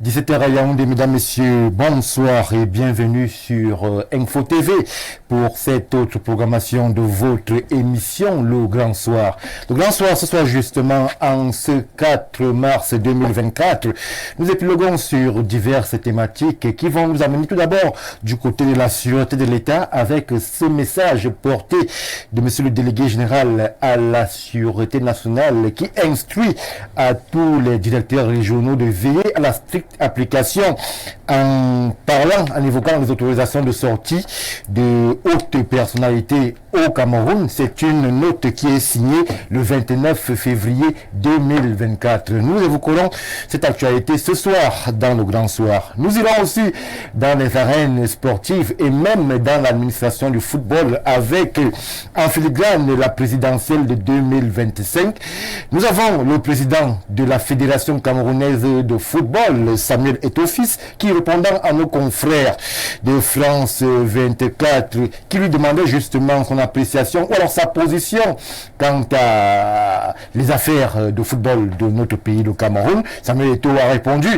17h à Yaoundé, mesdames, messieurs, bonsoir et bienvenue sur Info TV pour cette autre programmation de votre émission, Le Grand Soir. Le Grand Soir, ce soir justement, en ce 4 mars 2024, nous épiloguons sur diverses thématiques qui vont nous amener tout d'abord du côté de la sûreté de l'État avec ce message porté de monsieur le délégué général à la sûreté nationale qui instruit à tous les directeurs régionaux de veiller à la stricte application en parlant, en évoquant les autorisations de sortie de hautes personnalités au Cameroun. C'est une note qui est signée le 29 février 2024. Nous évoquerons cette actualité ce soir dans le Grand Soir. Nous irons aussi dans les arènes sportives et même dans l'administration du football avec en filigrane la présidentielle de 2025. Nous avons le président de la Fédération camerounaise de football, Samuel Eto'o-Fils, qui répondant à nos confrères de France 24, qui lui demandait justement son appréciation ou alors sa position quant à les affaires de football de notre pays, le Cameroun. Samuel Eto'o a répondu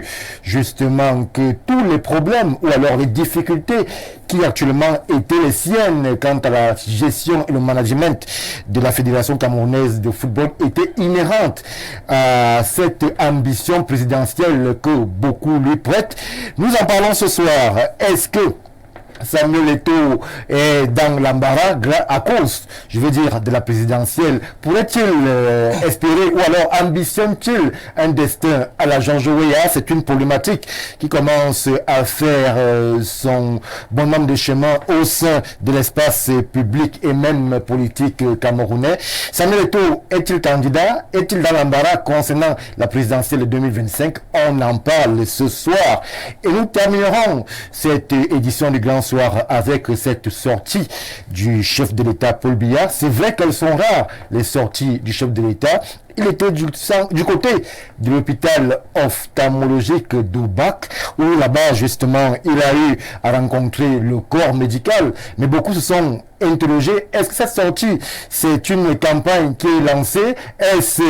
justement que tous les problèmes ou alors les difficultés qui actuellement étaient les siennes quant à la gestion et le management de la Fédération camerounaise de football étaient inhérentes à cette ambition présidentielle que beaucoup lui prêtent. Nous en parlons ce soir. Est-ce que Samuel Eto'o est dans l'embarras à cause, je veux dire, de la présidentielle? Pourrait-il espérer ou alors ambitionne-t-il un destin à la Jean Joéa? C'est une problématique qui commence à faire son bon nombre de chemins au sein de l'espace public et même politique camerounais. Samuel Eto'o est-il candidat? Est-il dans l'embarras concernant la présidentielle de 2025? On en parle ce soir. Et nous terminerons cette édition du Grand Soir avec cette sortie du chef de l'État Paul Biya. C'est vrai qu'elles sont rares, les sorties du chef de l'État. Il était du côté de l'hôpital ophtalmologique d'Oubac, où là-bas, justement, il a eu à rencontrer le corps médical. Mais beaucoup se sont interrogés. Est-ce que cette sortie, c'est une campagne qui est lancée? Est-ce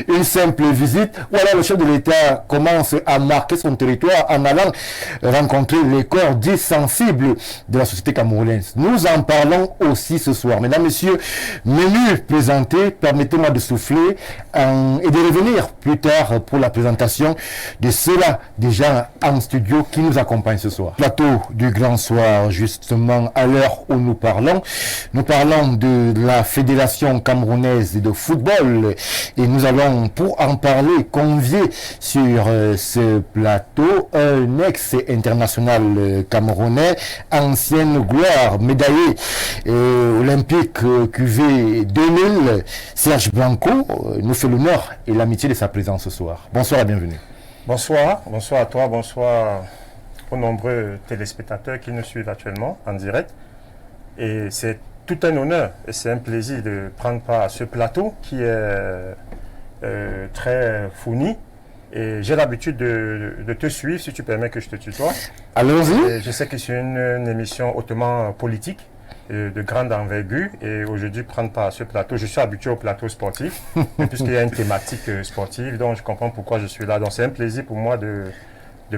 une simple visite? Ou alors le chef de l'État commence à marquer son territoire en allant rencontrer les corps dits sensibles de la société camerounaise? Nous en parlons aussi ce soir. Mesdames, messieurs, menu présenté, permettez-moi de souffler et de revenir plus tard pour la présentation de ceux-là déjà en studio qui nous accompagnent ce soir. Plateau du Grand Soir, justement, à l'heure où nous parlons de la Fédération camerounaise de football et nous allons, pour en parler, convier sur ce plateau un ex-international camerounais, ancienne gloire, médaillé olympique QV 2000, Serge Blanco, nous fait l'honneur et l'amitié de sa présence ce soir. Bonsoir et bienvenue. Bonsoir à toi, bonsoir aux nombreux téléspectateurs qui nous suivent actuellement en direct. Et c'est tout un honneur et c'est un plaisir de prendre part à ce plateau qui est très fourni. Et j'ai l'habitude de te suivre, si tu permets que je te tutoie. Allons-y. Je sais que c'est une émission hautement politique, de grande envergure. Et aujourd'hui, prendre part à ce plateau, je suis habitué au plateau sportif, puisqu'il y a une thématique sportive, donc je comprends pourquoi je suis là. Donc c'est un plaisir pour moi de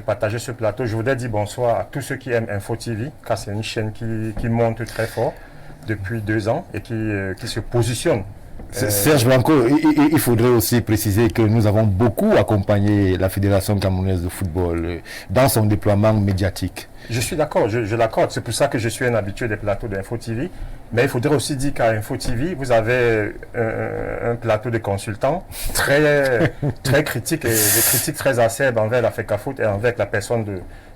partager ce plateau. Je voudrais dire bonsoir à tous ceux qui aiment Info TV, car c'est une chaîne qui monte très fort depuis 2 ans et qui se positionne. Serge Blanco, il faudrait aussi préciser que nous avons beaucoup accompagné la Fédération camerounaise de football dans son déploiement médiatique. Je suis d'accord, je l'accorde. C'est pour ça que je suis un habitué des plateaux d'Info TV. Mais il faudrait aussi dire qu'à Info TV, vous avez un plateau de consultants très critiques et des critiques très acerbes envers la FECAFOOT et envers la personne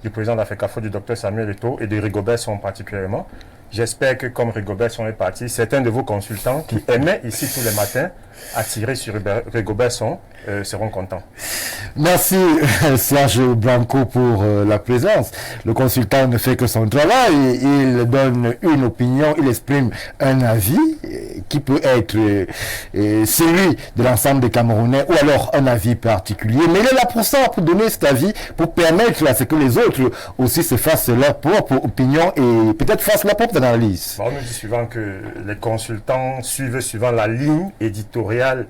du président de la FECAFOOT, du Dr Samuel Eto'o et de Rigobert Song particulièrement. J'espère que comme Rigobert Song est parti, certains de vos consultants qui aimaient ici tous les matins à tirer sur Rigobert Song seront contents. Merci Serge Blanco pour la présence. Le consultant ne fait que son travail, il donne une opinion, il exprime un avis qui peut être celui de l'ensemble des Camerounais ou alors un avis particulier. Mais il est là pour ça, pour donner cet avis, pour permettre à ce que les autres aussi se fassent leur propre opinion et peut-être fassent leur propre analyse. On nous dit souvent que les consultants suivent suivant la ligne éditoriale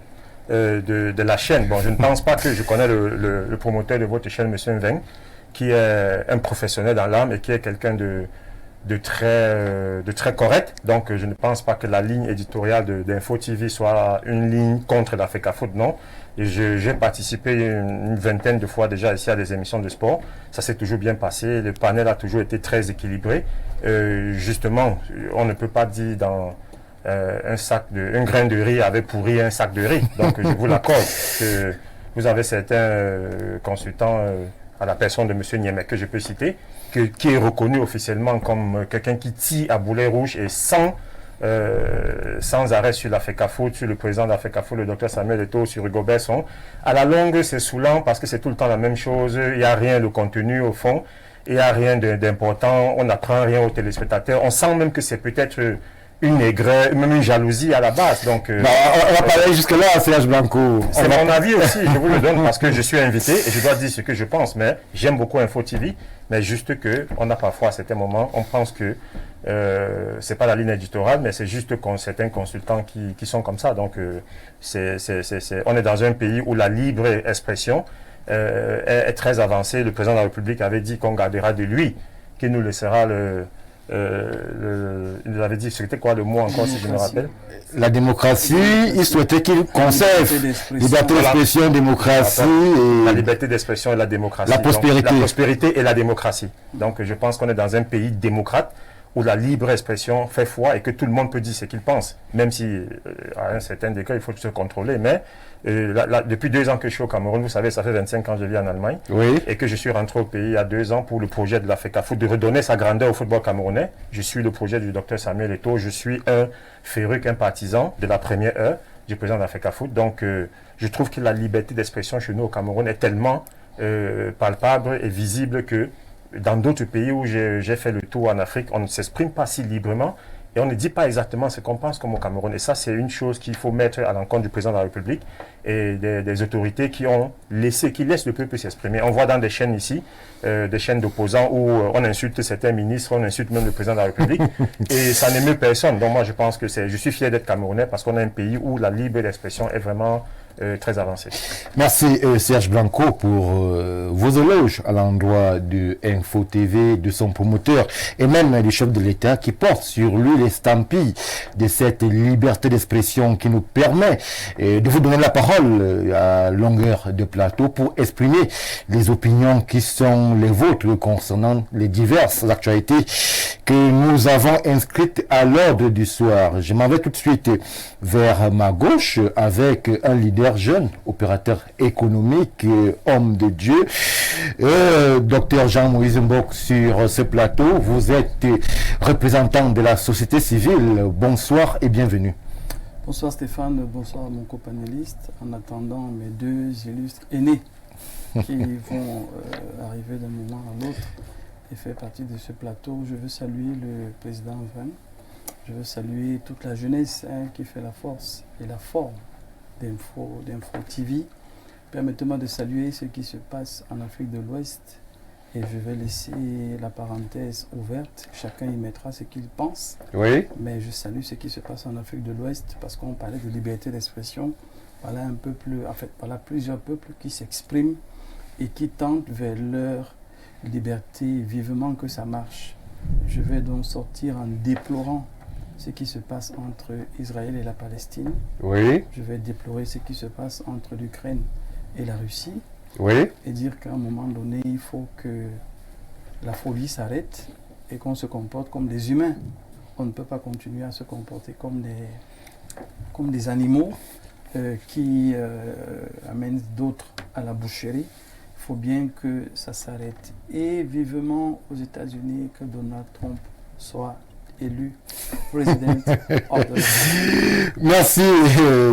de la chaîne. Bon, je ne pense pas que je connais le promoteur de votre chaîne, M. Mveng, qui est un professionnel dans l'âme et qui est quelqu'un de très correct. Donc, je ne pense pas que la ligne éditoriale d'Info TV soit une ligne contre la FECAFOOT, non. J'ai participé une vingtaine de fois déjà ici à des émissions de sport. Ça s'est toujours bien passé. Le panel a toujours été très équilibré. Justement, on ne peut pas dire dans un grain de riz avait pourri un sac de riz. Donc, je vous l'accorde que vous avez certains consultants à la personne de M. Niemek que je peux citer, qui est reconnu officiellement comme quelqu'un qui tire à boulet rouge et sans arrêt sur la FECAFOOT, sur le président de la FECAFOOT, le docteur Samuel Eto'o, sur Hugo Besson. À la longue, c'est saoulant parce que c'est tout le temps la même chose. Il n'y a rien de contenu au fond. Il n'y a rien d'important. On n'apprend rien aux téléspectateurs. On sent même que c'est peut-être une aigreur, même une jalousie à la base. Donc, on va parler jusque-là, Serge Blanco. C'est mon avis aussi, je vous le donne parce que je suis invité et je dois dire ce que je pense. Mais j'aime beaucoup Info TV, mais juste que on a parfois à certains moments, on pense que c'est pas la ligne éditoriale, mais c'est juste certains consultants qui sont comme ça. Donc, on est dans un pays où la libre expression est très avancée. Le président de la République avait dit qu'on gardera de lui, qu'il nous laissera il nous avait dit, c'était quoi le mot encore, si je me rappelle? La démocratie, il souhaitait qu'il conserve liberté d'expression, démocratie et... La liberté d'expression et la démocratie. La prospérité. Donc, la prospérité et la démocratie. Donc je pense qu'on est dans un pays démocrate où la libre expression fait foi et que tout le monde peut dire ce qu'il pense, même si à un certain degré il faut se contrôler. Mais depuis 2 ans que je suis au Cameroun, vous savez, ça fait 25 ans que je vis en Allemagne, oui, et que je suis rentré au pays il y a 2 ans pour le projet de la FECAFOOT, de redonner sa grandeur au football camerounais. Je suis le projet du docteur Samuel Eto'o, je suis un féru, un partisan de la première heure du président de la FECAFOOT. Donc je trouve que la liberté d'expression chez nous au Cameroun est tellement palpable et visible que dans d'autres pays où j'ai fait le tour en Afrique, on ne s'exprime pas si librement et on ne dit pas exactement ce qu'on pense comme au Cameroun. Et ça, c'est une chose qu'il faut mettre à l'encontre du président de la République et des autorités qui laissent le peuple s'exprimer. On voit dans des chaînes ici, des chaînes d'opposants où on insulte certains ministres, on insulte même le président de la République et ça n'émeut personne. Donc moi, je pense que je suis fier d'être Camerounais parce qu'on a un pays où la libre expression est vraiment très avancée. Merci Serge Blanco pour vos éloges à l'endroit de Info TV, de son promoteur et même du chef de l'État qui porte sur lui l'estampille de cette liberté d'expression qui nous permet de vous donner la parole à longueur de plateau pour exprimer les opinions qui sont les vôtres concernant les diverses actualités que nous avons inscrites à l'ordre du soir. Je m'en vais tout de suite vers ma gauche avec un leader jeune, opérateur économique, homme de Dieu, docteur Jean-Moïse Mbok sur ce plateau. Vous êtes représentant de la société civile. Bonsoir et bienvenue. Bonsoir Stéphane, bonsoir mon copanéliste. En attendant mes 2 illustres aînés qui vont arriver d'un moment à l'autre et faire partie de ce plateau, je veux saluer le président Mveng. Je veux saluer toute la jeunesse qui fait la force et la forme d'Info TV. Permettez-moi de saluer ce qui se passe en Afrique de l'Ouest et je vais laisser la parenthèse ouverte. Chacun y mettra ce qu'il pense. Oui. Mais je salue ce qui se passe en Afrique de l'Ouest parce qu'on parlait de liberté d'expression. Voilà un peuple, en fait, voilà plusieurs peuples qui s'expriment et qui tendent vers leur liberté vivement que ça marche. Je vais donc sortir en déplorant ce qui se passe entre Israël et la Palestine. Oui. Je vais déplorer ce qui se passe entre l'Ukraine et la Russie. Oui. Et dire qu'à un moment donné, il faut que la folie s'arrête et qu'on se comporte comme des humains. On ne peut pas continuer à se comporter comme des animaux qui amènent d'autres à la boucherie. Il faut bien que ça s'arrête. Et vivement aux États-Unis que Donald Trump soit élu président. Merci,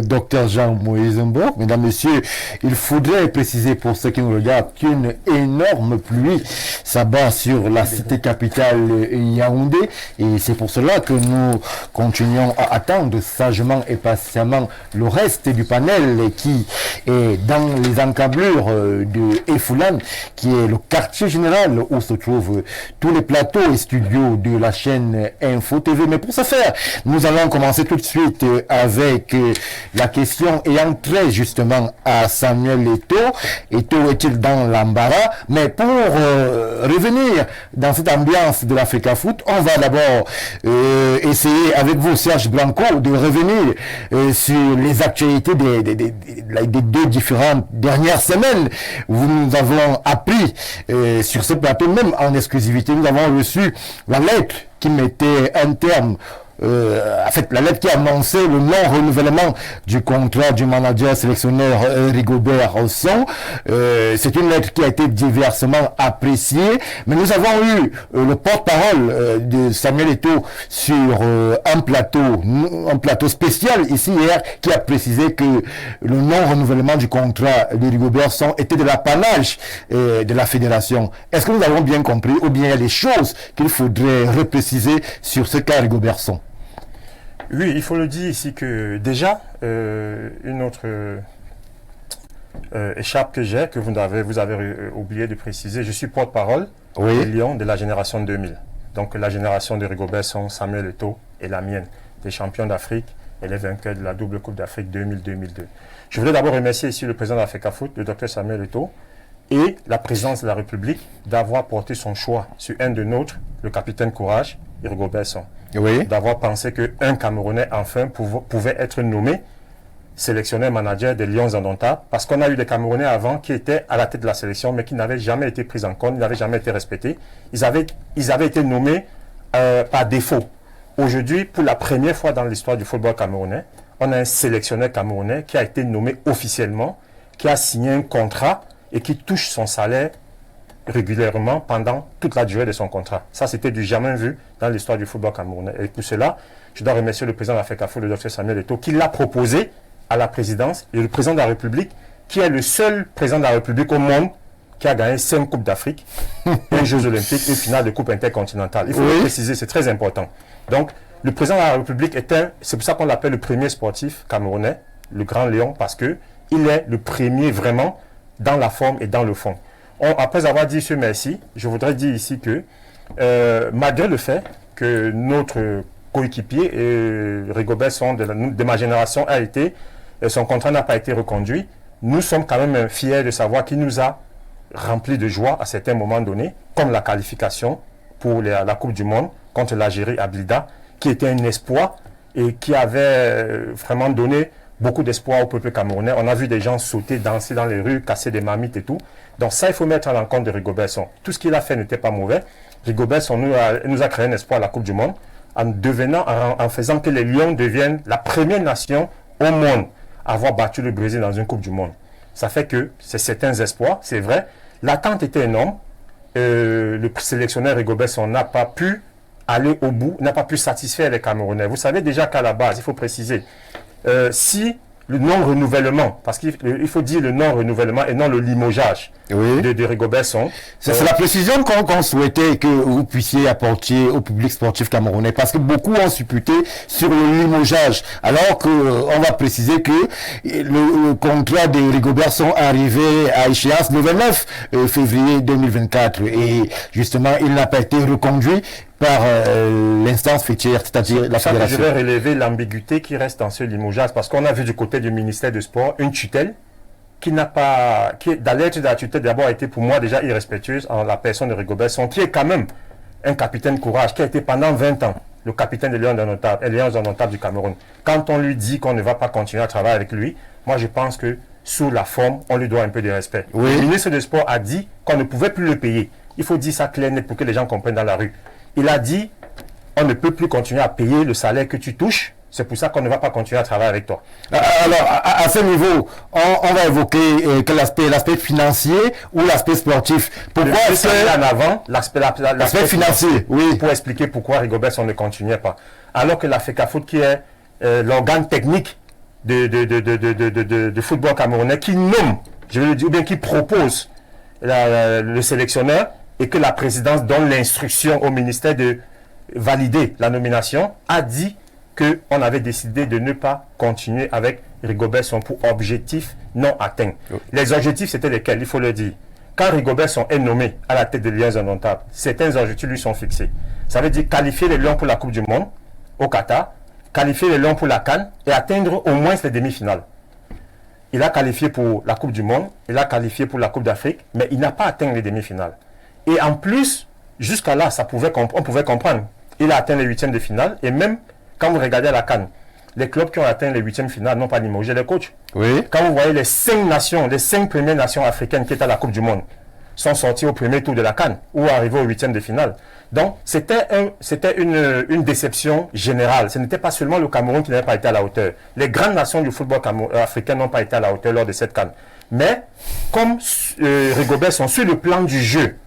docteur Jean-Moïse Mbok. Mesdames, Messieurs, il faudrait préciser pour ceux qui nous regardent qu'une énorme pluie s'abat sur la cité capitale Yaoundé et c'est pour cela que nous continuons à attendre sagement et patiemment le reste du panel qui est dans les encablures de Efoulan, qui est le quartier général où se trouvent tous les plateaux et studios de la chaîne Info TV. Mais pour ce faire, nous allons commencer tout de suite avec la question ayant trait justement à Samuel Eto'o. Eto'o est-il dans l'embarras? Mais pour revenir dans cette ambiance de l'Africa Foot, on va d'abord essayer avec vous, Serge Blanco, de revenir sur les actualités des deux différentes dernières semaines. Nous avons appris sur ce plateau, même en exclusivité, nous avons reçu la lettre qui mettait un terme, en fait, la lettre qui annonçait le non-renouvellement du contrat du manager sélectionneur Rigobert Song. C'est une lettre qui a été diversement appréciée, mais nous avons eu le porte-parole de Samuel Eto'o sur un plateau spécial ici hier, qui a précisé que le non-renouvellement du contrat de Rigobert Song était de l'apanage de la fédération. Est-ce que nous avons bien compris, ou bien il y a des choses qu'il faudrait repréciser sur ce cas Rigobert Song? Oui, il faut le dire ici que déjà, une autre échappe que j'ai, que vous avez oublié de préciser, je suis porte-parole des Lions de la génération 2000. Donc la génération de Rigobert Song, Samuel Eto'o et la mienne, des champions d'Afrique et les vainqueurs de la double Coupe d'Afrique 2000-2002. Je voulais d'abord remercier ici le président d'Africa Foot, le Dr Samuel Eto'o, et la présidence de la République d'avoir porté son choix sur un de nôtres, le capitaine Courage, Rigobert Song. D'avoir pensé qu'un Camerounais enfin pouvait être nommé sélectionneur manager des Lions indomptables, parce qu'on a eu des Camerounais avant qui étaient à la tête de la sélection mais qui n'avaient jamais été pris en compte, ils n'avaient jamais été respectés. Ils avaient été nommés par défaut. Aujourd'hui, pour la première fois dans l'histoire du football camerounais, on a un sélectionneur camerounais qui a été nommé officiellement, qui a signé un contrat et qui touche son salaire régulièrement pendant toute la durée de son contrat. Ça, c'était du jamais vu dans l'histoire du football camerounais. Et pour cela, je dois remercier le président de l'Africa Foot, le Dr Samuel Eto'o, qui l'a proposé à la présidence, et le président de la République, qui est le seul président de la République au monde qui a gagné 5 Coupes d'Afrique, un Jeux Olympiques, une finale de Coupe intercontinentale. Il faut le préciser, c'est très important. Donc, le président de la République c'est pour ça qu'on l'appelle le premier sportif camerounais, le Grand Lion, parce qu'il est le premier vraiment dans la forme et dans le fond. Après avoir dit ce merci, je voudrais dire ici que malgré le fait que notre coéquipier, Rigobert Song de ma génération, son contrat n'a pas été reconduit, nous sommes quand même fiers de savoir qu'il nous a rempli de joie à certains moments donnés, comme la qualification pour la Coupe du Monde contre l'Algérie à Blida, qui était un espoir et qui avait vraiment donné beaucoup d'espoir au peuple camerounais. On a vu des gens sauter, danser dans les rues, casser des marmites et tout. Donc ça, il faut mettre à l'encontre de Rigobert Song. Tout ce qu'il a fait n'était pas mauvais. Rigobert Song nous a créé un espoir à la Coupe du Monde en faisant que les Lions deviennent la première nation au monde à avoir battu le Brésil dans une Coupe du Monde. Ça fait que c'est certains espoirs, c'est vrai. L'attente était énorme. Le sélectionneur Rigobert Song n'a pas pu aller au bout, n'a pas pu satisfaire les Camerounais. Vous savez déjà qu'à la base, il faut préciser, si le non-renouvellement, parce qu'il faut dire le non-renouvellement et non le limogeage de Rigobert Song. C'est la précision qu'on souhaitait que vous puissiez apporter au public sportif camerounais, parce que beaucoup ont supputé sur le limogeage, alors qu'on va préciser que le contrat de Rigobert Song arrivait à échéance le 29 février 2024 et justement il n'a pas été reconduit par l'instance fêtière, c'est-à-dire la fédération. Je vais relever l'ambiguïté qui reste dans ce limogeage, parce qu'on a vu du côté du ministère du Sport une tutelle qui n'a pas, dans l'être de la tutelle d'abord été pour moi déjà irrespectueuse en la personne de Rigobert Song, qui est quand même un capitaine courage, qui a été pendant 20 ans le capitaine des Lions indomptables du Cameroun. Quand on lui dit qu'on ne va pas continuer à travailler avec lui, moi je pense que sous la forme, on lui doit un peu de respect. Le ministre du Sport a dit qu'on ne pouvait plus le payer. Il faut dire ça clair net pour que les gens comprennent dans la rue. Il a dit, on ne peut plus continuer à payer le salaire que tu touches. C'est pour ça qu'on ne va pas continuer à travailler avec toi. Alors, à ce niveau, on va évoquer quel aspect, l'aspect financier ou l'aspect sportif. Pourquoi en avant l'aspect financier, pour expliquer pourquoi Rigobert Song ne continuait pas. Alors que l'Africa Foot, qui est l'organe technique de football camerounais, qui nomme, je vais le dire, ou bien qui propose le sélectionneur, et que la présidence donne l'instruction au ministère de valider la nomination, a dit qu'on avait décidé de ne pas continuer avec Rigobert Song pour objectifs non atteints. Les objectifs, c'était lesquels? Il faut le dire. quand Rigobert est nommé à la tête des Lions indomptables, certains objectifs lui sont fixés. Ça veut dire qualifier les Lions pour la Coupe du Monde au Qatar, qualifier les Lions pour la CAN et atteindre au moins les demi-finales. Il a qualifié pour la Coupe du Monde, il a qualifié pour la Coupe d'Afrique, mais il n'a pas atteint les demi-finales. Et en plus, jusqu'à là, on pouvait comprendre. Il a atteint les huitièmes de finale, et même quand vous regardez la CAN, les clubs qui ont atteint les huitièmes finales n'ont pas limogé les coachs. Oui. Quand vous voyez les 5 premières nations africaines qui étaient à la Coupe du Monde, sont sortis au premier tour de la CAN ou arrivés au huitième de finale. Donc, c'était une déception générale. Ce n'était pas seulement le Cameroun qui n'avait pas été à la hauteur. Les grandes nations du football africain n'ont pas été à la hauteur lors de cette CAN. Mais, comme Rigobert sont sur le plan du jeu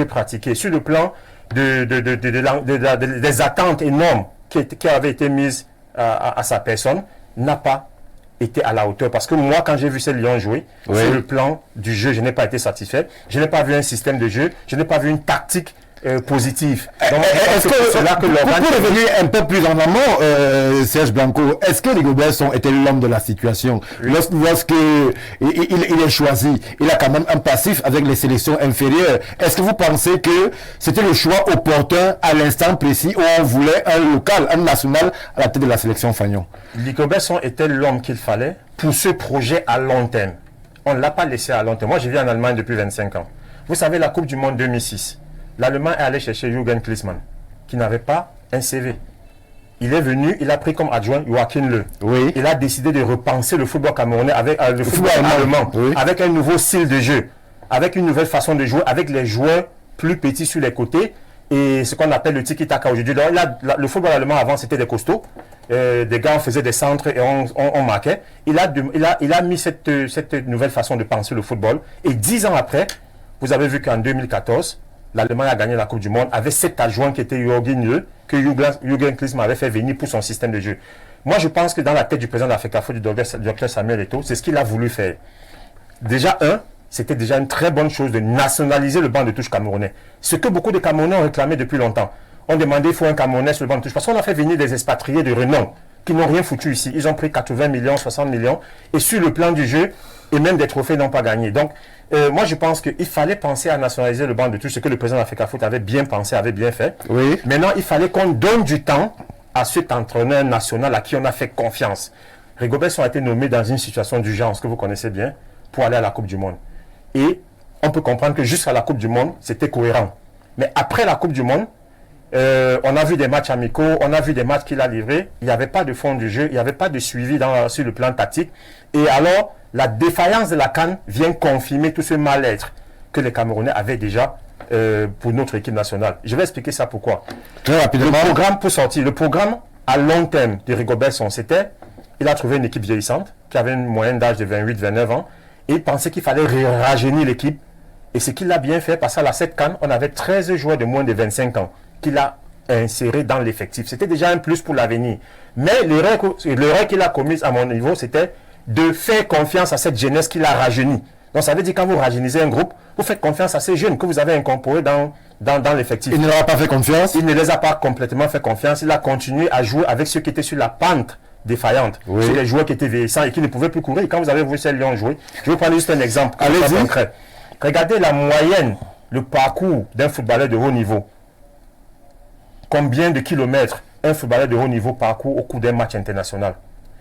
pratiqué, sur le plan des attentes énormes qui avaient été mises à sa personne, n'a pas été à la hauteur. Parce que moi, quand j'ai vu ces Lions jouer, oui, sur le plan du jeu, je n'ai pas été satisfait. Je n'ai pas vu un système de jeu. Je n'ai pas vu une tactique positive. Donc, est-ce que pour revenir un peu plus en amont, Serge Blanco, est-ce que Rigobert était l'homme de la situation? Oui. Lorsqu'il est choisi, il a quand même un passif avec les sélections inférieures. Est-ce que vous pensez que c'était le choix opportun à l'instant précis où on voulait un local, un national à la tête de la sélection Fagnon? Rigobert était l'homme qu'il fallait pour ce projet à long terme. On ne l'a pas laissé à long terme. Moi, je vis en Allemagne depuis 25 ans. Vous savez, la Coupe du Monde 2006, l'Allemagne est allé chercher Jürgen Klinsmann, qui n'avait pas un CV. Il est venu, il a pris comme adjoint Joachim Löw. Oui. Il a décidé de repenser le football camerounais avec le football allemand, oui, avec un nouveau style de jeu, avec une nouvelle façon de jouer, avec les joueurs plus petits sur les côtés et ce qu'on appelle le tiki-taka aujourd'hui. Le football allemand avant, c'était des costauds. Des gars, on faisait des centres et on marquait. Il a mis cette nouvelle façon de penser le football. Et 10 ans après, vous avez vu qu'en 2014, l'Allemagne a gagné la Coupe du Monde avec cet adjoint qui était Joachim Löw, que Jürgen Klinsmann avait fait venir pour son système de jeu. Moi, je pense que dans la tête du président de l'Africa Foot, du Dr Samuel Eto'o, c'est ce qu'il a voulu faire. Déjà, c'était déjà une très bonne chose de nationaliser le banc de touche camerounais. Ce que beaucoup de Camerounais ont réclamé depuis longtemps. On demandait, il faut un Camerounais sur le banc de touche. Parce qu'on a fait venir des expatriés de renom qui n'ont rien foutu ici. Ils ont pris 80 millions, 60 millions. Et sur le plan du jeu, et même des trophées n'ont pas gagné. Donc, moi, je pense qu'il fallait penser à nationaliser le banc de touche, ce que le président de l'Africa Foot avait bien pensé, avait bien fait. Oui. Maintenant, il fallait qu'on donne du temps à cet entraîneur national à qui on a fait confiance. Rigobert a été nommé dans une situation d'urgence que vous connaissez bien pour aller à la Coupe du Monde. Et on peut comprendre que jusqu'à la Coupe du Monde, c'était cohérent. Mais après la Coupe du Monde, on a vu des matchs amicaux, on a vu des matchs qu'il a livrés. Il n'y avait pas de fond du jeu, il n'y avait pas de suivi sur le plan tactique. Et alors, la défaillance de la CAN vient confirmer tout ce mal-être que les Camerounais avaient déjà pour notre équipe nationale. Je vais expliquer ça pourquoi. Très rapidement. Le programme à long terme de Rigobert, c'était, il a trouvé une équipe vieillissante qui avait une moyenne d'âge de 28-29 ans et il pensait qu'il fallait rajeunir l'équipe. Et ce qu'il a bien fait, parce qu'à cette CAN, on avait 13 joueurs de moins de 25 ans qu'il a inséré dans l'effectif. C'était déjà un plus pour l'avenir. Mais l'erreur qu'il a commise à mon niveau, c'était de faire confiance à cette jeunesse qu'il a rajeunie. Donc ça veut dire quand vous rajeunisez un groupe, vous faites confiance à ces jeunes que vous avez incorporés dans l'effectif. Il ne leur a pas fait confiance? Il ne les a pas complètement fait confiance. Il a continué à jouer avec ceux qui étaient sur la pente défaillante. Oui. Sur les joueurs qui étaient vieillissants et qui ne pouvaient plus courir. Et quand vous avez vu ces Lions jouer, je vais vous prendre juste un exemple. Allez-y. Regardez la moyenne, le parcours d'un footballeur de haut niveau. Combien de kilomètres un footballeur de haut niveau parcourt au cours d'un match international?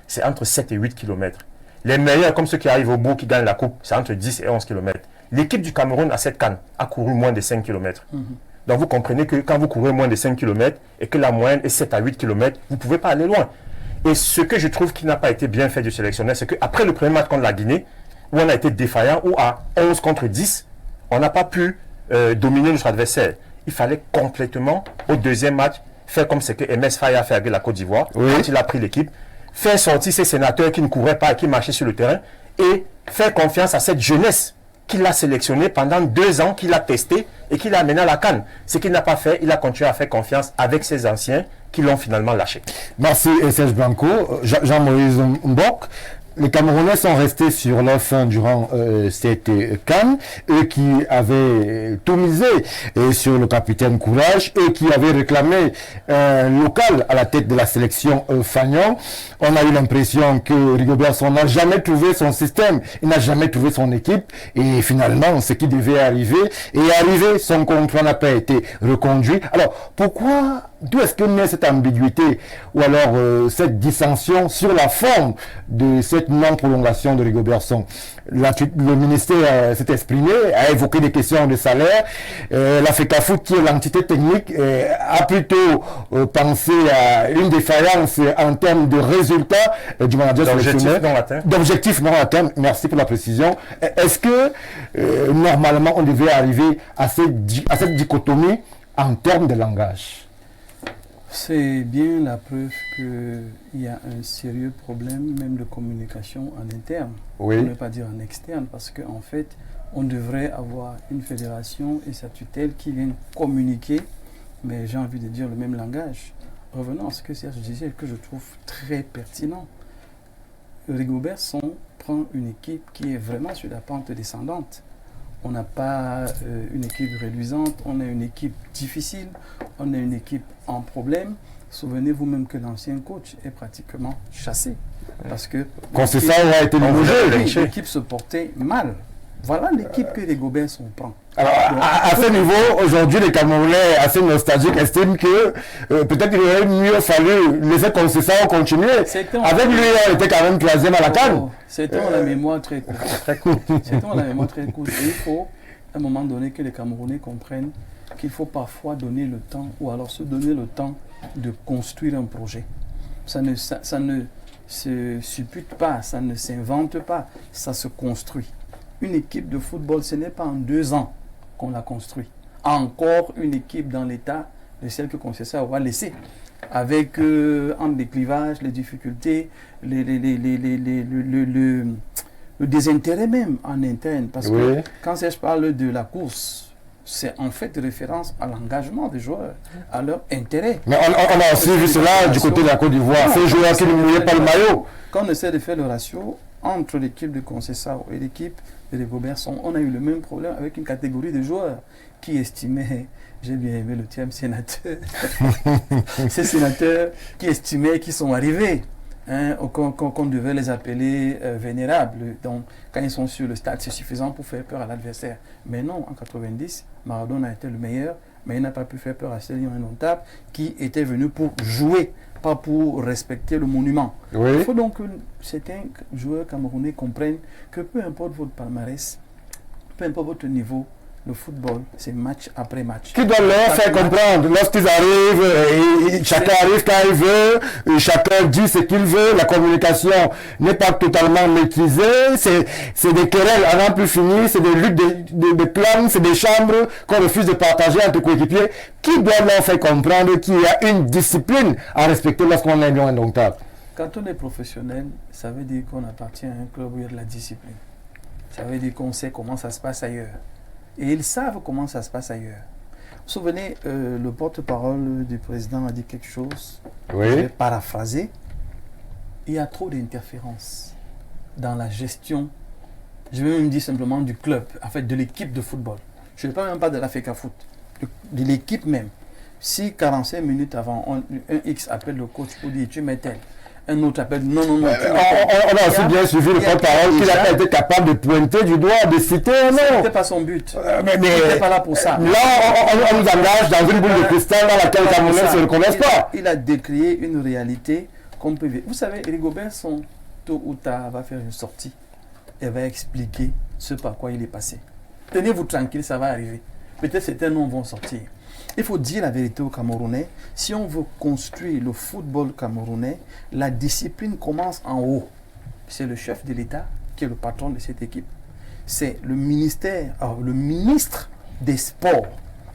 C'est entre 7 et 8 kilomètres. Les meilleurs, comme ceux qui arrivent au bout, qui gagnent la coupe, c'est entre 10 et 11 kilomètres. L'équipe du Cameroun à cette CAN a couru moins de 5 kilomètres. Donc vous comprenez que quand vous courez moins de 5 kilomètres et que la moyenne est 7 à 8 kilomètres, vous ne pouvez pas aller loin. Et ce que je trouve qui n'a pas été bien fait du sélectionneur, c'est qu'après le premier match contre la Guinée, où on a été défaillant, où à 11 contre 10, on n'a pas pu dominer notre adversaire. Il fallait complètement, au deuxième match, faire comme ce que MS Faye a fait avec la Côte d'Ivoire, quand il a pris l'équipe, faire sortir ces sénateurs qui ne couraient pas et qui marchaient sur le terrain, et faire confiance à cette jeunesse qu'il a sélectionnée pendant 2 ans, qu'il a testé et qu'il a amené à la CAN. Ce qu'il n'a pas fait, il a continué à faire confiance avec ses anciens qui l'ont finalement lâché. Merci Serge Blanco. Jean-Moïse Mbok, les Camerounais sont restés sur leur fin durant cette CAN, eux qui avaient tout misé sur le capitaine Courage, eux qui avaient réclamé un local à la tête de la sélection Fagnon. On a eu l'impression que Rigobertson n'a jamais trouvé son système, il n'a jamais trouvé son équipe, et finalement ce qui devait arriver est arrivé, son contrat n'a pas été reconduit. Alors pourquoi, d'où est-ce que naît cette ambiguïté ou alors cette dissension sur la forme de cette non-prolongation de Rigobertson? Le ministère s'est exprimé, a évoqué des questions de salaire. La FECAFOOT, qui est l'entité technique, a plutôt pensé à une défaillance en termes de résultats du manager sélectionneur. D'objectifs non atteints. Merci pour la précision. Est-ce que normalement on devait arriver à cette dichotomie en termes de langage? C'est bien la preuve qu'il y a un sérieux problème même de communication en interne, oui. Pour ne pas dire en externe, parce qu'en fait, on devrait avoir une fédération et sa tutelle qui viennent communiquer, mais j'ai envie de dire le même langage. Revenons à ce que Serge disait, que je trouve très pertinent. Rigobertson prend une équipe qui est vraiment sur la pente descendante. On n'a pas une équipe reluisante, on a une équipe difficile, on a une équipe en problème. Souvenez-vous même que l'ancien coach est pratiquement chassé. Parce que l'équipe se portait mal. Voilà l'équipe que les Rigobertson prend. Alors, à ce niveau, aujourd'hui, les Camerounais assez nostalgiques estiment que peut-être qu'il aurait mieux fallu laisser Conceição continuer. Avec lui, on était quand même troisième à la CAN. C'était la mémoire très courte. C'était la mémoire très courte. Et il faut, à un moment donné, que les Camerounais comprennent qu'il faut parfois donner le temps, ou alors se donner le temps de construire un projet. Ça ne se suppute pas, ça ne s'invente pas, ça se construit. Une équipe de football, ce n'est pas en 2 ans qu'on l'a construit. Encore une équipe dans l'état de celle que Conceição va laisser. Avec en déclivage, les difficultés, le désintérêt même en interne. Parce que quand je parle de la course, c'est en fait référence à l'engagement des joueurs, à leur intérêt. Mais on a aussi vu cela du côté de la Côte d'Ivoire. Ces joueurs qui ne mouillaient pas le maillot. Quand on essaie de faire le ratio entre l'équipe de Conceição et l'équipe de Rigobertson, on a eu le même problème avec une catégorie de joueurs qui estimaient, j'ai bien aimé le terme sénateur, ces sénateurs qui estimaient qu'ils sont arrivés, qu'on devait les appeler vénérables. Donc, quand ils sont sur le stade, c'est suffisant pour faire peur à l'adversaire. Mais non, en 90, Maradona était le meilleur, mais il n'a pas pu faire peur à ce lion indomptable qui était venu pour jouer, pas pour respecter le monument. Oui. Il faut donc que certains joueurs camerounais comprennent que peu importe votre palmarès, peu importe votre niveau, le football, c'est match après match. Qui doit leur faire comprendre lorsqu'ils arrivent, chacun arrive quand il veut, chacun dit ce qu'il veut, la communication n'est pas totalement maîtrisée, c'est des querelles à n'en plus finir, c'est des luttes de clans, c'est des chambres qu'on refuse de partager entre coéquipiers. Qui doit leur faire comprendre qu'il y a une discipline à respecter lorsqu'on est un lion indomptable? Quand on est professionnel, ça veut dire qu'on appartient à un club où il y a de la discipline. Ça veut dire qu'on sait comment ça se passe ailleurs. Et ils savent comment ça se passe ailleurs. Vous vous souvenez, le porte-parole du président a dit quelque chose. Oui. Je vais paraphraser. Il y a trop d'interférences dans la gestion, je vais même dire simplement du club, en fait de l'équipe de football. Je ne parle même pas de la FECAFOOT, de l'équipe même. Si 45 minutes avant, un X appelle le coach pour dire tu mets tel, un autre appelle non. On a aussi bien suivi le porte-parole qu'il n'a pas été capable de pointer du doigt, de citer un nom. Ce n'était pas son but. Il n'était pas là pour ça. Là, on nous engage dans une boule de cristal dans laquelle les Camerounais ne se reconnaissent pas. Il a décrié une réalité qu'on peut vivre. Vous savez, Rigobertson, tôt ou tard, va faire une sortie et va expliquer ce par quoi il est passé. Tenez-vous tranquille, ça va arriver. Peut-être certains noms vont sortir. Il faut dire la vérité aux Camerounais. Si on veut construire le football camerounais, la discipline commence en haut. C'est le chef de l'État qui est le patron de cette équipe. C'est le ministre des Sports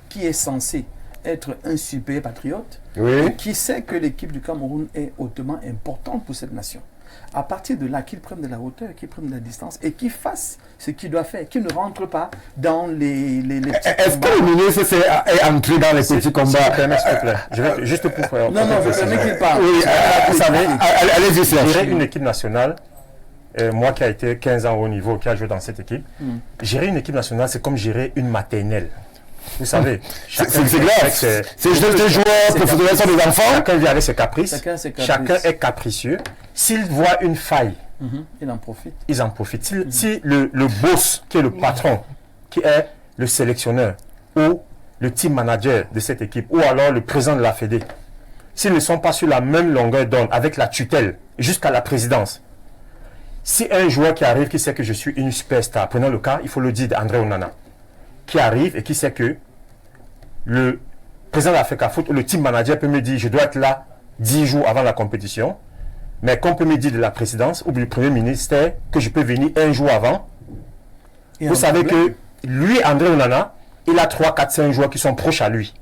qui est censé être un super patriote, oui, qui sait que l'équipe du Cameroun est hautement importante pour cette nation. À partir de là, qu'il prenne de la hauteur, qu'il prenne de la distance et qu'il fasse ce qu'il doit faire, qu'il ne rentre pas dans les petits Est-ce que le ministre est entré dans les petits combats? S'il te plaît. Je vais juste pour faire. Non, je permets qu'il parle. Oui, vous savez, allez-y, je dirais une équipe nationale moi qui a été 15 ans au haut niveau, qui a joué dans cette équipe, gérer une équipe nationale, c'est comme gérer une maternelle. Vous savez, c'est grave. C'est juste des joueurs professionnels sont des enfants. Chacun vit avec ses caprices. Chacun est capricieux. S'il voit une faille, il en profite. Ils en profitent. Si le boss, qui est le patron, qui est le sélectionneur, ou le team manager de cette équipe, ou alors le président de la Fédé, s'ils ne sont pas sur la même longueur d'onde avec la tutelle jusqu'à la présidence, si un joueur qui arrive, qui sait que je suis une superstar, prenons le cas, il faut le dire d'André Onana, qui arrive et qui sait que le président de l'Africa Foot ou le team manager peut me dire je dois être là 10 jours avant la compétition, mais qu'on peut me dire de la présidence ou du premier ministère que je peux venir un jour avant. Vous savez que lui, André Onana, il a 3, 4, 5 joueurs qui sont proches à lui,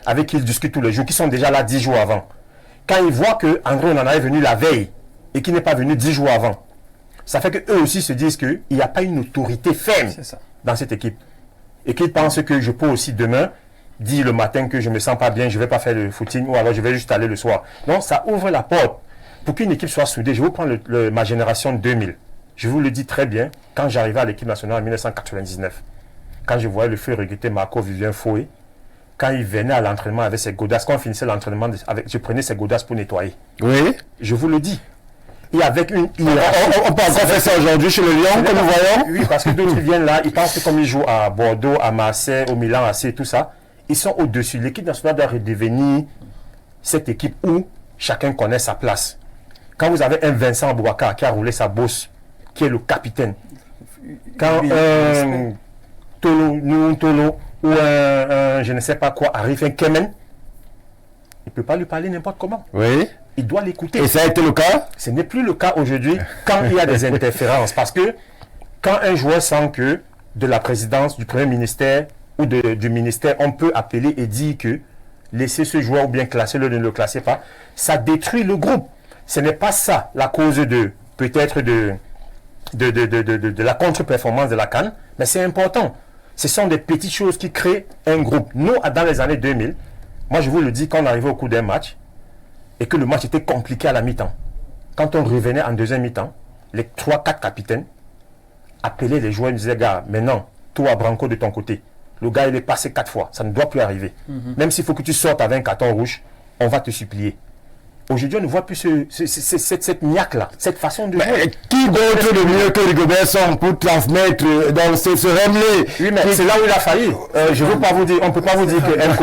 avec qui il discute tous les jours, qui sont déjà là 10 jours avant. Quand il voit que André Onana est venu la veille et qu'il n'est pas venu 10 jours avant, ça fait qu'eux aussi se disent qu'il n'y a pas une autorité ferme dans cette équipe. Et qu'ils pensent que je peux aussi demain dire le matin que je ne me sens pas bien, je ne vais pas faire le footing ou alors je vais juste aller le soir. Donc ça ouvre la porte pour qu'une équipe soit soudée. Je vais vous prendre ma génération 2000. Je vous le dis très bien, quand j'arrivais à l'équipe nationale en 1999, quand je voyais le feu regretter Marco Vivien Foué, quand il venait à l'entraînement avec ses godasses, quand on finissait l'entraînement, je prenais ses godasses pour nettoyer. Oui. Je vous le dis. Et avec une... On peut encore faire ça aujourd'hui chez le Lyon, comme nous voyons. Oui, parce que d'autres viennent là, ils pensent que comme ils jouent à Bordeaux, à Marseille, au Milan AC, tout ça, ils sont au-dessus. L'équipe nationale doit redevenir cette équipe où chacun connaît sa place. Quand vous avez un Vincent Boubacar qui a roulé sa bosse, qui est le capitaine, quand un Tolo ou un je ne sais pas quoi arrive, un Kemen, il ne peut pas lui parler n'importe comment. Oui. Il doit l'écouter. Et ça a été le cas? Ce n'est plus le cas aujourd'hui quand il y a des interférences. Parce que quand un joueur sent que de la présidence, du premier ministère ou du ministère, on peut appeler et dire que laissez ce joueur ou bien classer-le, ne le classez pas, ça détruit le groupe. Ce n'est pas ça la cause de peut-être de la contre-performance de la CAN, mais c'est important. Ce sont des petites choses qui créent un groupe. Nous, dans les années 2000, moi je vous le dis, quand on arrivait au cours d'un match, et que le match était compliqué à la mi-temps, quand on revenait en deuxième mi-temps, les 3-4 capitaines appelaient les joueurs et disaient, gars, maintenant, toi, Branco de ton côté, le gars, il est passé 4 fois, ça ne doit plus arriver. Même s'il faut que tu sortes avec un carton rouge, on va te supplier. Aujourd'hui, on ne voit plus cette niaque-là, cette façon de jouer. Qui d'autre de mieux que Rigobert Song pour transmettre dans ce remblai? Oui, mais c'est là où il a failli. Je veux pas vous dire, on ne peut pas vous dire qu'un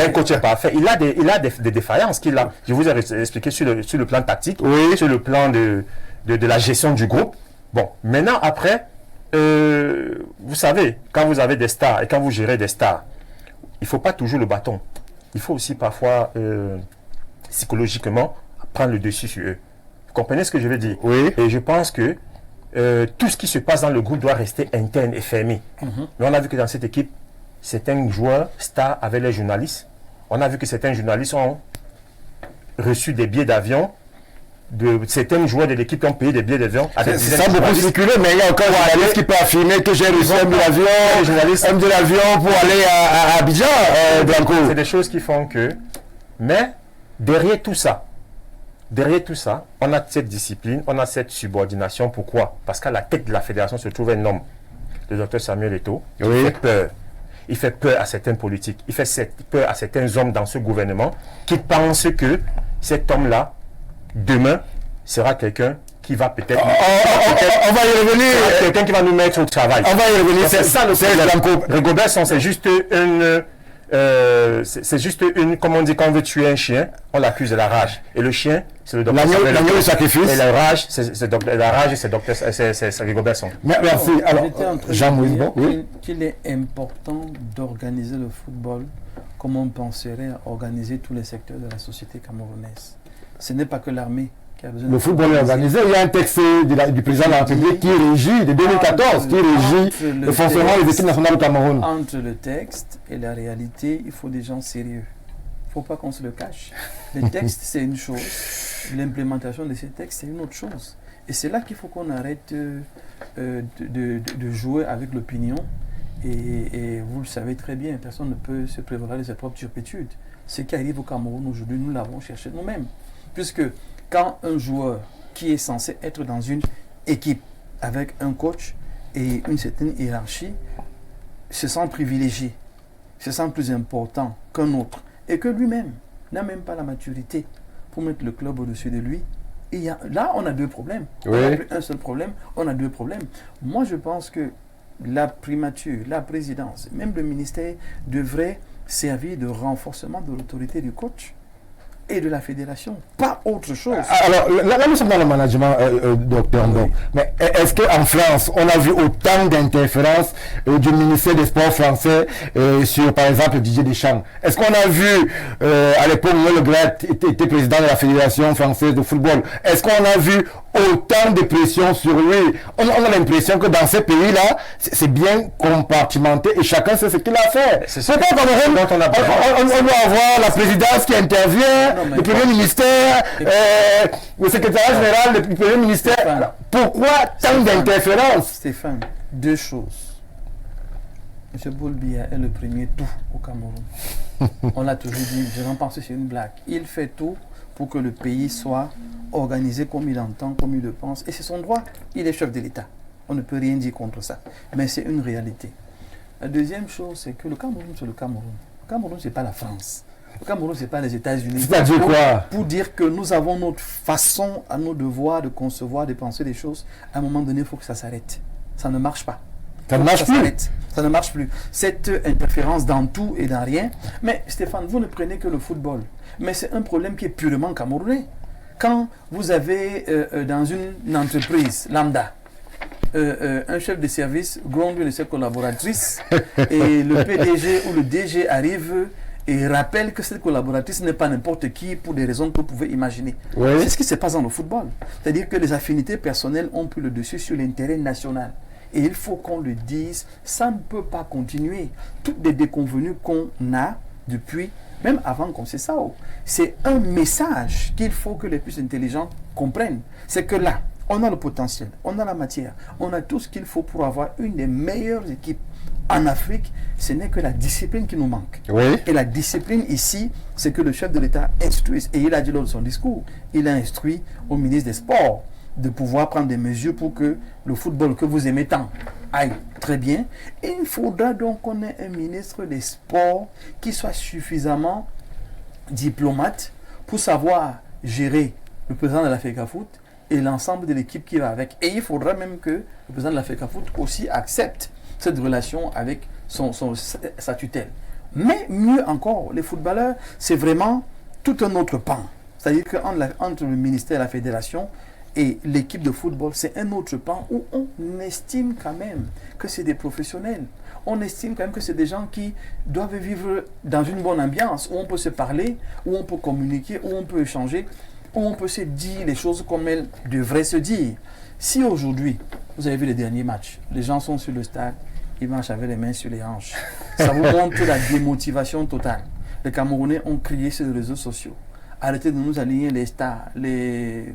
coach est parfait. Il a des défaillances qu'il a. Je vous ai expliqué sur le plan tactique, sur le plan de la gestion du groupe. Bon, maintenant, après, vous savez, quand vous avez des stars et quand vous gérez des stars, il ne faut pas toujours le bâton. Il faut aussi parfois... psychologiquement, prendre le dessus sur eux. Vous comprenez ce que je veux dire? Oui. Et je pense que tout ce qui se passe dans le groupe doit rester interne et fermé. Mais on a vu que dans cette équipe, certains joueurs stars avec les journalistes. On a vu que certains journalistes ont reçu des billets d'avion. Certains joueurs de l'équipe qui ont payé des billets d'avion. Ça a beaucoup circulé, mais il y a encore un journaliste qui peut affirmer que j'ai reçu un de l'avion pour aller à Abidjan, Blanco. C'est des choses qui font que... Mais derrière tout ça, on a cette discipline, on a cette subordination. Pourquoi? Parce qu'à la tête de la fédération se trouve un homme, le docteur Samuel Eto'o, qui fait peur. Il fait peur à certains politiques, il fait peur à certains hommes dans ce gouvernement qui pensent que cet homme-là, demain, sera quelqu'un qui va peut-être... On va y revenir. Quelqu'un qui va nous mettre au travail. On va y revenir. C'est ça le problème. Rigobert Song, c'est juste une... comme on dit, quand on veut tuer un chien, on l'accuse de la rage. Et le chien, c'est le docteur. L'agneau de sacrifice. Et la rage, c'est Rigobert Song. Merci. Alors, Jean-Louis, qu'il est important d'organiser le football comme on penserait à organiser tous les secteurs de la société camerounaise. Ce n'est pas que l'armée qui a besoin le football est organisé. Il y a un texte du président de la République qui régit, de 2014, qui régit le fonctionnement des équipes nationales du Cameroun. Entre le texte et la réalité, il faut des gens sérieux. Il ne faut pas qu'on se le cache. Le texte, c'est une chose. L'implémentation de ces textes, c'est une autre chose. Et c'est là qu'il faut qu'on arrête de jouer avec l'opinion. Et vous le savez très bien, personne ne peut se prévaloir de ses propres turpitudes. Ce qui arrive au Cameroun aujourd'hui, nous l'avons cherché nous-mêmes. Puisque quand un joueur qui est censé être dans une équipe avec un coach et une certaine hiérarchie se sent privilégié, se sent plus important qu'un autre et que lui-même n'a même pas la maturité pour mettre le club au-dessus de lui. Et là, on a deux problèmes. Oui. On n'a plus un seul problème, on a deux problèmes. Moi, je pense que la primature, la présidence, même le ministère devrait servir de renforcement de l'autorité du coach et de la fédération, pas autre chose. Alors, là nous sommes dans le management, docteur Ngo. Mais est-ce qu'en France, on a vu autant d'interférences du ministère des Sports français sur, par exemple, Didier Deschamps? Est-ce qu'on a vu, à l'époque où Le Gret était président de la Fédération française de football, est-ce qu'on a vu autant de pression sur lui? On a l'impression que dans ces pays-là, c'est bien compartimenté et chacun sait ce qu'il a fait. C'est pas comme on doit avoir la présidence qui intervient, le premier ministère, le secrétaire général, le premier ministère. Stéphane, pourquoi tant d'interférences? Stéphane, deux choses. M. Boulbia est le premier tout au Cameroun. On l'a toujours dit, je n'en pense que c'est une blague. Il fait tout pour que le pays soit organisé comme il entend, comme il le pense. Et c'est son droit. Il est chef de l'État. On ne peut rien dire contre ça. Mais c'est une réalité. La deuxième chose, c'est que le Cameroun, c'est le Cameroun. Le Cameroun, ce n'est pas la France. Le Cameroun, ce n'est pas les États-Unis. C'est-à-dire quoi? Pour dire que nous avons notre façon, à nos devoirs de concevoir, de penser des choses. À un moment donné, il faut que ça s'arrête. Ça ne marche pas. Ça ne marche plus. Ça ne marche plus. Cette interférence dans tout et dans rien. Mais Stéphane, vous ne prenez que le football. Mais c'est un problème qui est purement camerounais. Quand vous avez dans une entreprise lambda, un chef de service gronde une de ses collaboratrices et le PDG ou le DG arrive et rappelle que cette collaboratrice n'est pas n'importe qui pour des raisons que vous pouvez imaginer. Oui. C'est ce qui se passe dans le football. C'est-à-dire que les affinités personnelles ont pris le dessus sur l'intérêt national. Et il faut qu'on le dise, ça ne peut pas continuer. Toutes les déconvenues qu'on a depuis, même avant qu'on sait ça, c'est un message qu'il faut que les plus intelligents comprennent. C'est que là, on a le potentiel, on a la matière, on a tout ce qu'il faut pour avoir une des meilleures équipes en Afrique. Ce n'est que la discipline qui nous manque. Oui. Et la discipline ici, c'est que le chef de l'État instruise. Et il a dit lors de son discours, il a instruit au ministre des Sports de pouvoir prendre des mesures pour que le football que vous aimez tant aille très bien. Et il faudra donc qu'on ait un ministre des Sports qui soit suffisamment diplomate pour savoir gérer le président de la FECAFOOT et l'ensemble de l'équipe qui va avec. Et il faudra même que le président de la FECAFOOT aussi accepte cette relation avec sa tutelle. Mais mieux encore, les footballeurs, c'est vraiment tout un autre pan. C'est-à-dire qu'entre le ministère et la fédération et l'équipe de football, c'est un autre pan où on estime quand même que c'est des professionnels. On estime quand même que c'est des gens qui doivent vivre dans une bonne ambiance, où on peut se parler, où on peut communiquer, où on peut échanger, où on peut se dire les choses comme elles devraient se dire. Si aujourd'hui, vous avez vu les derniers matchs, les gens sont sur le stade, ils marchent avec les mains sur les hanches. Ça vous montre la démotivation totale. Les Camerounais ont crié sur les réseaux sociaux. Arrêtez de nous aligner les stars, les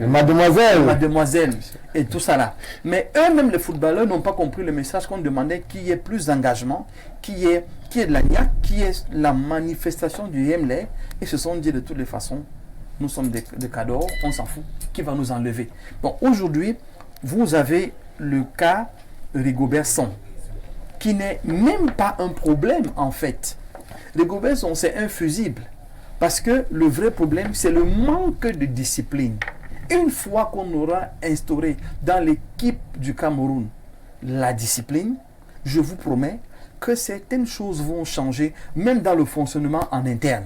mademoiselles et tout ça là. Mais eux-mêmes, les footballeurs, n'ont pas compris le message qu'on demandait, qu'il y ait plus d'engagement, qu'il y ait de la niaque, qu'il y ait la manifestation du Yemley. Et se sont dit de toutes les façons, nous sommes des cadors, on s'en fout, qui va nous enlever. Bon, aujourd'hui, vous avez le cas Rigobert Song, qui n'est même pas un problème en fait. Rigobert Song, c'est infusible. Parce que le vrai problème, c'est le manque de discipline. Une fois qu'on aura instauré dans l'équipe du Cameroun la discipline, je vous promets que certaines choses vont changer, même dans le fonctionnement en interne.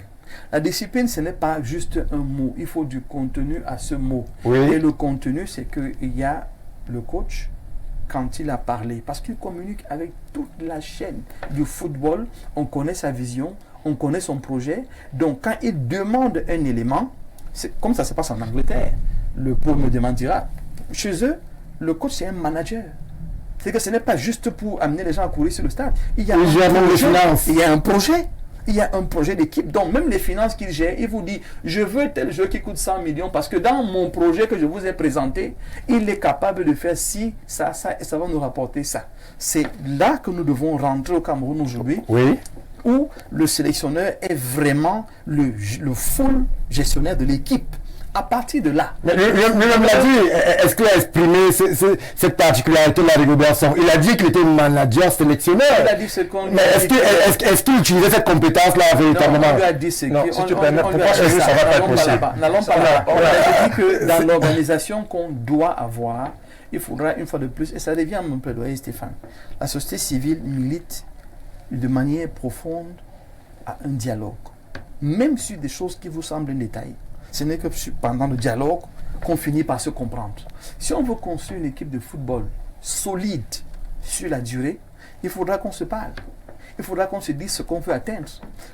La discipline, ce n'est pas juste un mot. Il faut du contenu à ce mot. Oui. Et le contenu, c'est qu'il y a le coach, quand il a parlé, parce qu'il communique avec toute la chaîne du football, on connaît sa vision, on connaît son projet. Donc quand il demande un élément, c'est comme ça se passe en Angleterre, le pauvre me démentira. Chez eux, le coach c'est un manager. C'est que ce n'est pas juste pour amener les gens à courir sur le stade. Il y a un projet. Il y a un projet d'équipe. Donc même les finances qu'il gère, il vous dit, je veux tel jeu qui coûte 100 millions parce que dans mon projet que je vous ai présenté, il est capable de faire ci, ça, et ça va nous rapporter ça. C'est là que nous devons rentrer au Cameroun aujourd'hui. Oui. Où le sélectionneur est vraiment le full gestionnaire de l'équipe. À partir de là. Mais lui-même l'a dit, est-ce qu'il a exprimé cette particularité de la Rigobert Song? Il a dit qu'il était manager sélectionneur. Il a dit ce qu'on lui Mais est-ce qu'il utilisait cette compétence-là véritablement? On lui a dit ce Non, que... si tu permets, pourquoi chez nous, ça va pas être possible? N'allons pas là-bas. On a dit que dans l'organisation qu'on doit avoir, il faudra une fois de plus, et ça revient à mon plaidoyer, Stéphane, la société civile milite de manière profonde à un dialogue. Même sur des choses qui vous semblent un détail. Ce n'est que pendant le dialogue qu'on finit par se comprendre. Si on veut construire une équipe de football solide sur la durée, il faudra qu'on se parle. Il faudra qu'on se dise ce qu'on veut atteindre.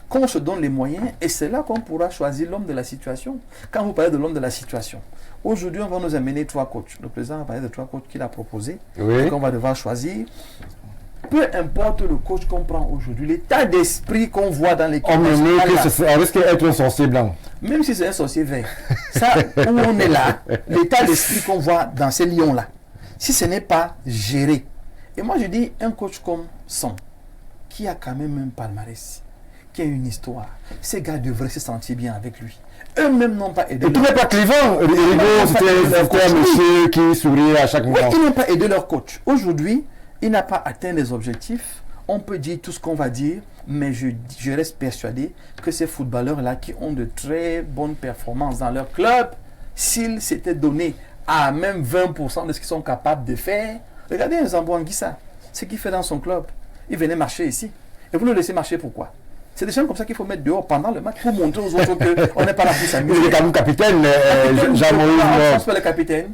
Qu'on se donne les moyens et c'est là qu'on pourra choisir l'homme de la situation. Quand vous parlez de l'homme de la situation, aujourd'hui on va nous amener 3 coachs. Le président va parler de 3 coachs qu'il a proposés. Oui. Qu'on va devoir choisir. Peu importe le coach qu'on prend aujourd'hui, l'état d'esprit qu'on voit dans l'équipe. On risque d'être un sorcier blanc. Même si c'est un sorcier vert. Ça, où on est là, l'état d'esprit qu'on voit dans ces lions-là, si ce n'est pas géré. Et moi je dis, un coach comme Son, qui a quand même un palmarès, qui a une histoire, ces gars devraient se sentir bien avec lui. Eux-mêmes n'ont pas aidé. Et tout n'est pas clivant. Rigo, c'était un monsieur qui souriait à chaque moment. Oui, ils n'ont pas aidé leur coach. Aujourd'hui, il n'a pas atteint les objectifs. On peut dire tout ce qu'on va dire, mais je reste persuadé que ces footballeurs-là qui ont de très bonnes performances dans leur club, s'ils s'étaient donnés à même 20% de ce qu'ils sont capables de faire, regardez un Zambo Anguissa, ce qu'il fait dans son club. Il venait marcher ici. Et vous le laissez marcher pourquoi? C'est des gens comme ça qu'il faut mettre dehors pendant le match pour montrer aux autres qu'on n'est pas là pour s'amuser. Il est quand même capitaine, Jean-Maurice. On remplace pas le capitaine.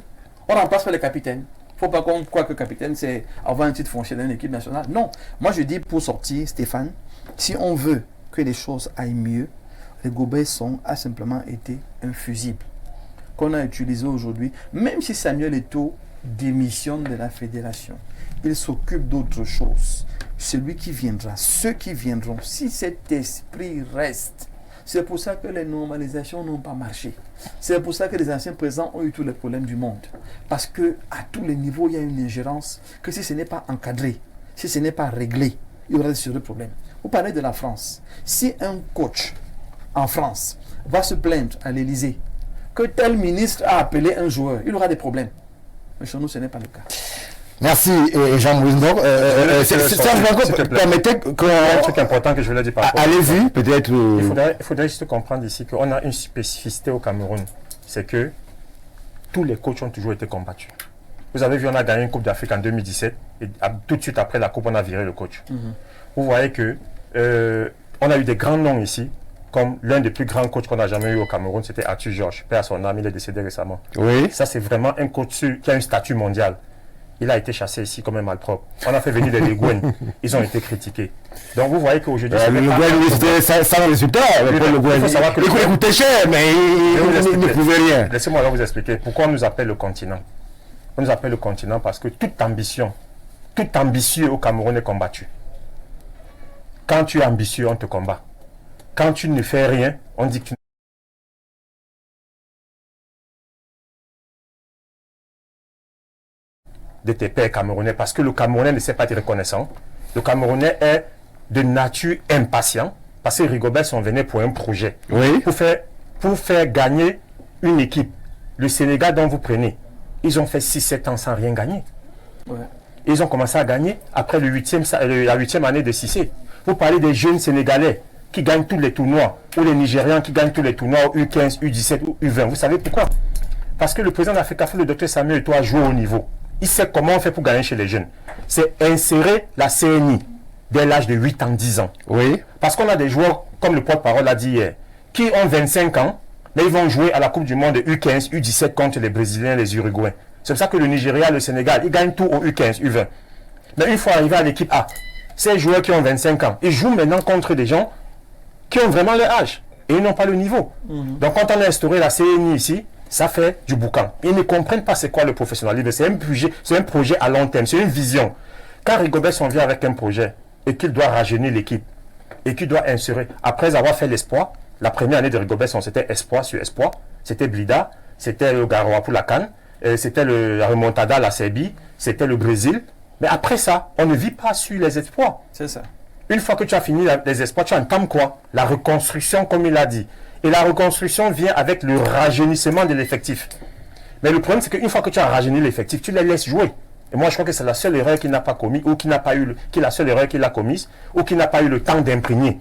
On remplace pas le capitaine. Il ne faut pas qu'on croie que le capitaine, c'est avoir un titre foncier dans une équipe nationale. Non. Moi, je dis pour sortir, Stéphane, si on veut que les choses aillent mieux, les Rigobert Song a simplement été un fusible qu'on a utilisé aujourd'hui. Même si Samuel Eto'o démissionne de la fédération, il s'occupe d'autres choses. Celui qui viendra, ceux qui viendront, si cet esprit reste, c'est pour ça que les normalisations n'ont pas marché. C'est pour ça que les anciens présidents ont eu tous les problèmes du monde. Parce que à tous les niveaux, il y a une ingérence que si ce n'est pas encadré, si ce n'est pas réglé, il y aura des sérieux problèmes. Vous parlez de la France. Si un coach en France va se plaindre à l'Élysée que tel ministre a appelé un joueur, il aura des problèmes. Mais chez nous, ce n'est pas le cas. Merci Jean-Maurice. Permettez qu'on... Un truc important que je voulais dire par rapport. Allez-y, peut-être. Il faudrait juste comprendre ici qu'on a une spécificité au Cameroun. C'est que tous les coachs ont toujours été combattus. Vous avez vu, on a gagné une Coupe d'Afrique en 2017 et tout de suite après la Coupe, on a viré le coach. Vous voyez que on a eu des grands noms ici, comme l'un des plus grands coachs qu'on a jamais eu au Cameroun, c'était Arthur Georges. Père à son âme, il est décédé récemment. Oui. Ça, c'est vraiment un coach qui a un statut mondial. Il a été chassé ici comme un malpropre. On a fait venir les Leguen. Ils ont été critiqués. Donc vous voyez qu'aujourd'hui... Le Leguen, c'était sans résultat. Il faut savoir que il coûtait cher, mais il ne pouvait rien. Laissez-moi alors vous expliquer pourquoi on nous appelle le continent. On nous appelle le continent parce que toute ambition, tout ambitieux au Cameroun est combattu. Quand tu es ambitieux, on te combat. Quand tu ne fais rien, on dit que tu de tes pères camerounais, parce que le Camerounais ne sait pas être reconnaissant. Le Camerounais est de nature impatient, parce que Rigobert Song venait pour un projet. Oui. Pour faire gagner une équipe. Le Sénégal dont vous prenez, ils ont fait 6-7 ans sans rien gagner. Ouais. Ils ont commencé à gagner après la 8e année de Cissé. Vous parlez des jeunes Sénégalais qui gagnent tous les tournois, ou les Nigérians qui gagnent tous les tournois, U15, U17 ou U20. Vous savez pourquoi? Parce que le président d'Africa, le docteur Samuel Eto'o, a joué au niveau. Il sait comment on fait pour gagner chez les jeunes. C'est insérer la CNI dès l'âge de 8 ans, 10 ans. Oui. Parce qu'on a des joueurs, comme le porte-parole l'a dit hier, qui ont 25 ans, mais ils vont jouer à la Coupe du Monde de U15, U17 contre les Brésiliens, les Uruguayens. C'est pour ça que le Nigeria, le Sénégal, ils gagnent tout au U15, U20. Mais une fois arrivé à l'équipe A, ces joueurs qui ont 25 ans, ils jouent maintenant contre des gens qui ont vraiment leur âge. Et ils n'ont pas le niveau. Donc quand on a instauré la CNI ici, ça fait du boucan. Ils ne comprennent pas c'est quoi le professionnalisme. C'est un projet à long terme, c'est une vision. Quand Rigobert Song vient avec un projet et qu'il doit rajeunir l'équipe et qu'il doit insérer, après avoir fait l'espoir, la première année de Rigobert Song, c'était espoir sur espoir, c'était Blida, c'était le Garoua pour la CAN, c'était la remontada à la Serbie, c'était le Brésil. Mais après ça, on ne vit pas sur les espoirs. C'est ça. Une fois que tu as fini les espoirs, tu entames quoi? La reconstruction, comme il a dit. Et la reconstruction vient avec le rajeunissement de l'effectif. Mais le problème, c'est qu'une fois que tu as rajeuni l'effectif, tu les laisses jouer. Et moi, je crois que c'est la seule erreur qu'il n'a pas commise, ou qui n'a pas eu, qui est la seule erreur qu'il a commise, ou qui n'a pas eu le temps d'imprégner.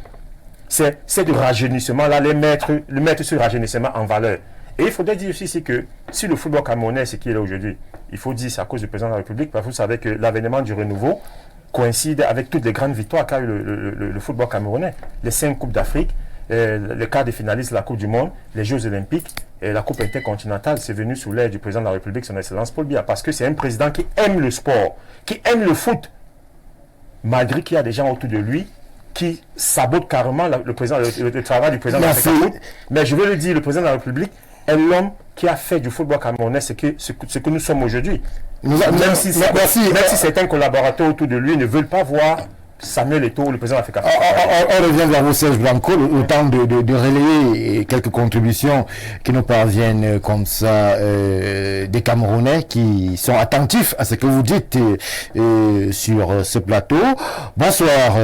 C'est de rajeunissement-là, mettre ce rajeunissement en valeur. Et il faudrait dire aussi que si le football camerounais, c'est ce qu'il est aujourd'hui, il faut dire c'est à cause du président de la République, parce que vous savez que l'avènement du renouveau coïncide avec toutes les grandes victoires qu'a eu le football camerounais. Les 5 Coupes d'Afrique, le quart des finalistes de la Coupe du Monde, les Jeux Olympiques, et la Coupe intercontinentale, c'est venu sous l'aide du président de la République, son Excellence Paul Biya, parce que c'est un président qui aime le sport, qui aime le foot, malgré qu'il y a des gens autour de lui qui sabotent carrément le travail du président de la République. Mais je veux le dire, le président de la République est l'homme qui a fait du football camerounais ce que nous sommes aujourd'hui. Même si certains collaborateurs autour de lui ne veulent pas voir Samuel Eto'o, le président de l'Afrique. On revient vers vous, Serge Blanco, le temps de relayer quelques contributions qui nous parviennent comme ça des Camerounais qui sont attentifs à ce que vous dites sur ce plateau. Bonsoir,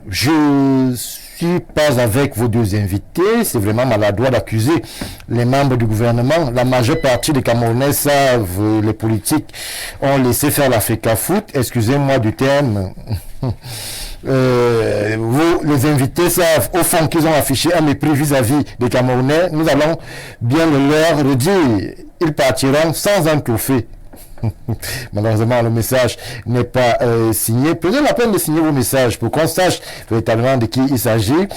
je suis pas avec vos deux invités, c'est vraiment maladroit d'accuser les membres du gouvernement. La majeure partie des Camerounais savent, les politiques ont laissé faire l'Africa Foot, excusez-moi du terme. Vous, les invités, savent au fond qu'ils ont affiché un mépris vis-à-vis des Camerounais. Nous allons bien le leur redire. Ils partiront sans un trophée. Malheureusement, le message n'est pas signé. Prenez la peine de signer vos messages pour qu'on sache véritablement de qui il s'agit.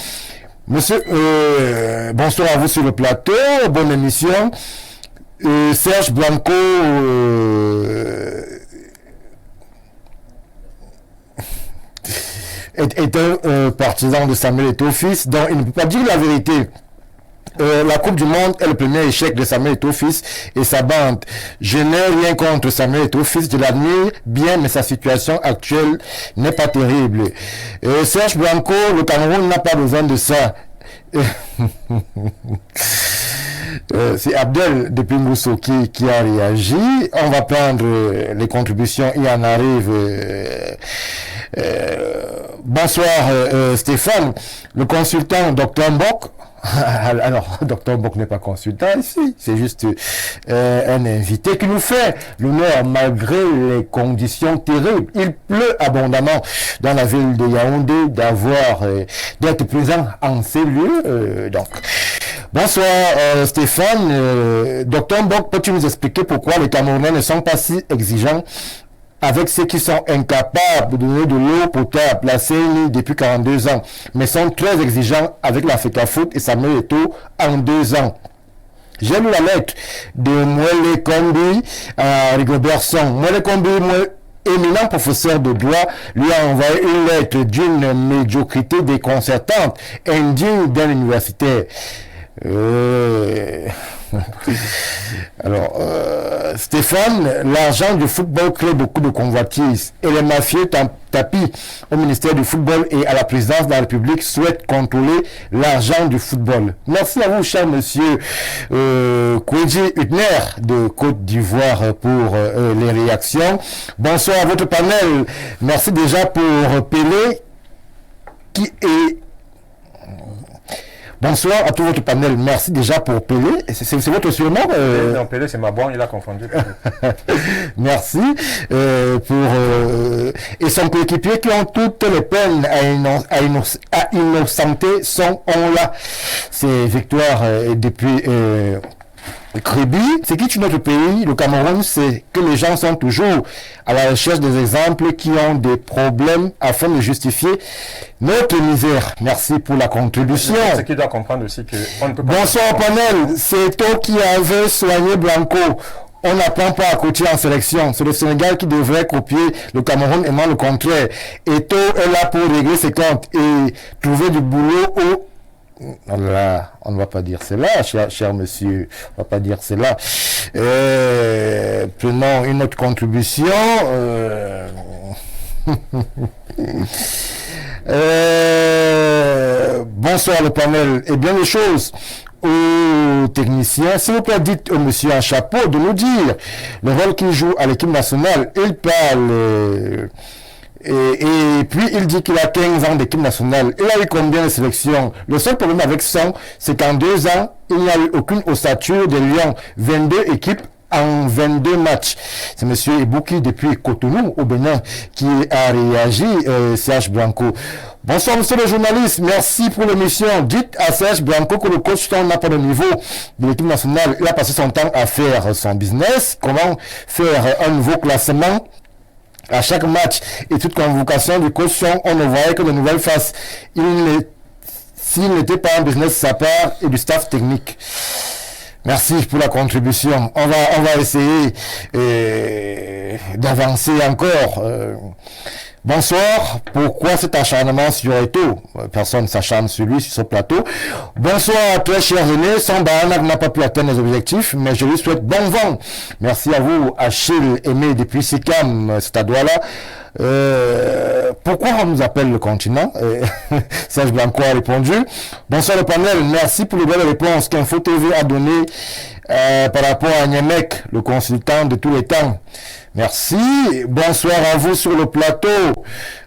Monsieur, bonsoir à vous sur le plateau. Bonne émission. Serge Blanco... est un partisan de Samuel Eto'o fils, donc il ne peut pas dire la vérité. La Coupe du Monde est le premier échec de Samuel Eto'o fils et sa bande. Je n'ai rien contre Samuel Eto'o fils, je l'admire bien, mais sa situation actuelle n'est pas terrible. Serge Blanco, le Cameroun n'a pas besoin de ça. C'est Abdel depuis Mousso qui a réagi. On va prendre les contributions, il en arrive. Bonsoir Stéphane, le consultant Dr Mbok. Alors, Dr Mbok n'est pas consultant ici, c'est juste un invité qui nous fait l'honneur malgré les conditions terribles. Il pleut abondamment dans la ville de Yaoundé d'être présent en ces lieux. Donc, bonsoir Stéphane. Dr Mbok, peux-tu nous expliquer pourquoi les Camerounais ne sont pas si exigeants avec ceux qui sont incapables de donner de l'eau potable, la CNI depuis 42 ans, mais sont très exigeants avec l'Africa Foot et Samuel Eto'o en 2 ans. J'ai lu la lettre de Mwele Kombi à Rigobertson. Mwele Kombi, éminent professeur de droit, lui a envoyé une lettre d'une médiocrité déconcertante, indigne d'un universitaire. Alors, Stéphane, l'argent du football crée beaucoup de convoitises et les mafieux tapis au ministère du football et à la présidence de la République souhaitent contrôler l'argent du football. Merci à vous, cher monsieur Kouedji Hutner de Côte d'Ivoire pour les réactions. Bonsoir à votre panel. Merci déjà pour Pelé qui est... Bonsoir à tout votre panel. Merci déjà pour Pelé. C'est votre surnom Non, Pelé, c'est ma bonne, il a confondu. Merci et son coéquipier qui ont toutes les peines à innocenter son on-là. C'est victoire depuis Créby. C'est qui tue notre pays, le Cameroun, c'est que les gens sont toujours à la recherche des exemples qui ont des problèmes afin de justifier notre misère. Merci pour la contribution. C'est qu'il doit comprendre aussi que on ne peut pas... Bonsoir panel, c'est toi qui avait soigné Blanco. On n'apprend pas à coacher en sélection. C'est le Sénégal qui devrait copier le Cameroun et non le contraire. Eto'o est là pour régler ses comptes et trouver du boulot au... Là, on ne va pas dire cela, cher monsieur. On ne va pas dire cela. Prenons une autre contribution. Bonsoir le panel. Eh bien les choses aux techniciens, s'il vous plaît, dites au monsieur en chapeau de nous dire le rôle qu'il joue à l'équipe nationale. Il parle Et puis, il dit qu'il a 15 ans d'équipe nationale. Il a eu combien de sélections? Le seul problème avec ça, c'est qu'en 2 ans, il n'y a eu aucune ossature de Lyon. 22 équipes en 22 matchs. C'est M. Ebouki depuis Cotonou au Bénin qui a réagi, Serge Blanco. Bonsoir monsieur le journaliste, merci pour l'émission. Dites à Serge Blanco que le coach n'a pas de niveau de l'équipe nationale. Il a passé son temps à faire son business. Comment faire un nouveau classement à chaque match et toute convocation du coach, on ne voyait que de nouvelles faces. S'il n'était pas un business de sa part et du staff technique. Merci pour la contribution. On va essayer d'avancer encore. Bonsoir. Pourquoi cet acharnement sur Eto'o? Personne ne s'acharne sur lui, sur ce plateau. Bonsoir à très chers aînés. Samba Anak n'a pas pu atteindre les objectifs, mais je lui souhaite bon vent. Merci à vous, Achille Aimé depuis Sikam, c'est à Douala. Pourquoi on nous appelle le continent? Serge Blanco a répondu. Bonsoir le panel, merci pour les belles réponses qu'Info TV a données par rapport à Niemek, le consultant de tous les temps. Merci. Bonsoir à vous sur le plateau.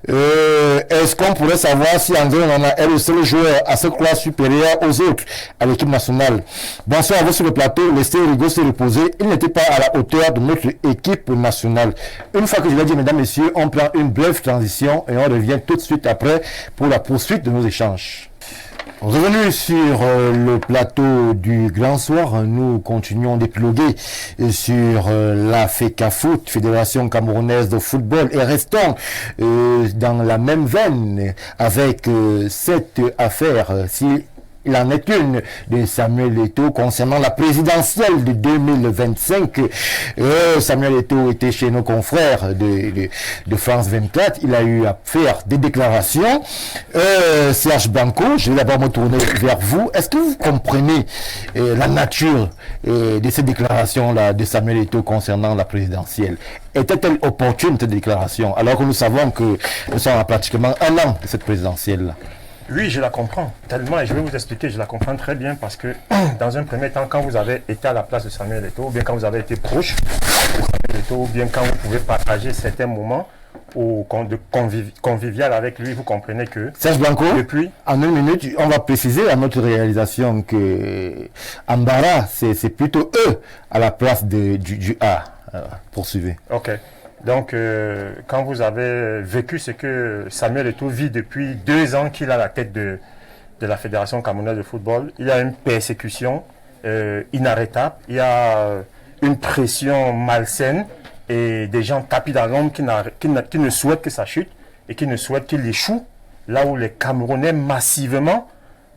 Est-ce qu'on pourrait savoir si André Onana est le seul joueur à cette classe supérieure aux autres à l'équipe nationale? Bonsoir à vous sur le plateau. Laissez Rigaud se reposer. Il n'était pas à la hauteur de notre équipe nationale. Une fois que je l'ai dit, mesdames, messieurs, on prend une brève transition et on revient tout de suite après pour la poursuite de nos échanges. Revenu sur le plateau du Grand Soir, nous continuons d'épiloguer sur la FECAFOOT, Fédération Camerounaise de Football, et restons dans la même veine avec cette affaire. Si il en est une de Samuel Eto'o concernant la présidentielle de 2025. Samuel Eto'o était chez nos confrères de France 24. Il a eu à faire des déclarations. Serge Blanco, je vais d'abord me tourner vers vous. Est-ce que vous comprenez la nature de ces déclarations-là de Samuel Eto'o concernant la présidentielle? Était-elle opportune cette déclaration alors que nous savons que nous sommes à pratiquement 1 an de cette présidentielle-là? Oui, je la comprends tellement et je vais vous expliquer, je la comprends très bien parce que dans un premier temps, quand vous avez été à la place de Samuel Eto'o, ou bien quand vous avez été proche de Samuel Eto'o, ou bien quand vous pouvez partager certains moments de convivial avec lui, vous comprenez que... Serge Blanco, depuis... en 1 minute, on va préciser à notre réalisation que Ambara, c'est plutôt eux à la place du A. Poursuivez. Ok. Donc, quand vous avez vécu ce que Samuel Eto'o vit depuis 2 ans qu'il a la tête de la Fédération Camerounaise de Football, il y a une persécution inarrêtable, il y a une pression malsaine et des gens tapis dans l'ombre qui ne souhaitent que ça chute et qui ne souhaitent qu'il échoue là où les Camerounais massivement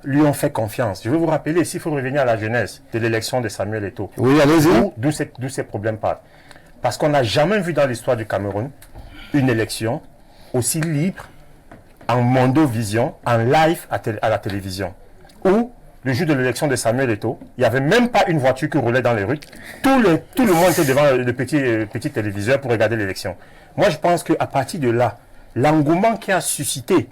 lui ont fait confiance. Je vais vous rappeler, s'il faut revenir à la jeunesse de l'élection de Samuel Eto'o. Oui, allez-y. D'où ces problèmes partent. Parce qu'on n'a jamais vu dans l'histoire du Cameroun une élection aussi libre, en mondovision, en live à la télévision. Où, le jour de l'élection de Samuel Eto'o, il n'y avait même pas une voiture qui roulait dans les rues. Tout le monde était devant le petit téléviseur pour regarder l'élection. Moi, je pense qu'à partir de là, l'engouement qui a suscité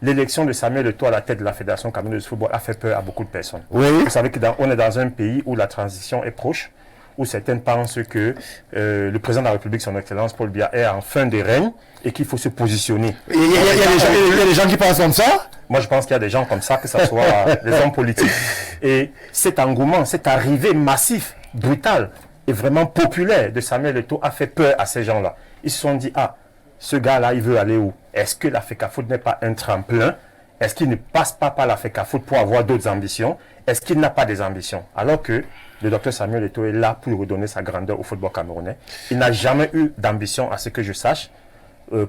l'élection de Samuel Eto'o à la tête de la Fédération Camerounaise de Football a fait peur à beaucoup de personnes. Oui. Vous savez qu'on est dans un pays où la transition est proche, où certains pensent que le président de la République, son Excellence Paul Biya, est en fin de règne et qu'il faut se positionner. Il y a des gens qui pensent comme ça? Moi, je pense qu'il y a des gens comme ça, que ce soit les hommes politiques. Et cet engouement, cette arrivée massive, brutale et vraiment populaire de Samuel Eto'o a fait peur à ces gens-là. Ils se sont dit, ah, ce gars-là, il veut aller où? Est-ce que la FECAFOOT n'est pas un tremplin? Est-ce qu'il ne passe pas par la FECAFOOT pour avoir d'autres ambitions? Est-ce qu'il n'a pas des ambitions? Alors que le docteur Samuel Eto'o est là pour redonner sa grandeur au football camerounais. Il n'a jamais eu d'ambition, à ce que je sache,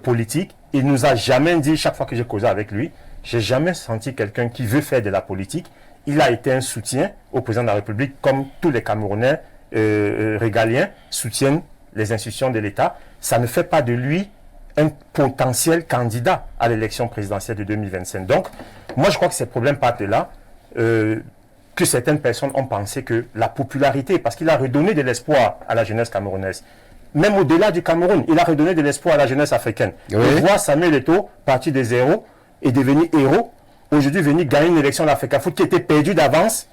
politique. Il nous a jamais dit, chaque fois que j'ai causé avec lui, j'ai jamais senti quelqu'un qui veut faire de la politique. Il a été un soutien au président de la République, comme tous les Camerounais régaliens soutiennent les institutions de l'État. Ça ne fait pas de lui un potentiel candidat à l'élection présidentielle de 2025. Donc, moi, je crois que ces problèmes partent de là. Que certaines personnes ont pensé que la popularité, parce qu'il a redonné de l'espoir à la jeunesse camerounaise, même au-delà du Cameroun, il a redonné de l'espoir à la jeunesse africaine. Oui. Et voir Samuel Eto'o partir de zéro et devenir héros, aujourd'hui venir gagner une élection de la FECAFOOT qui était perdue d'avance.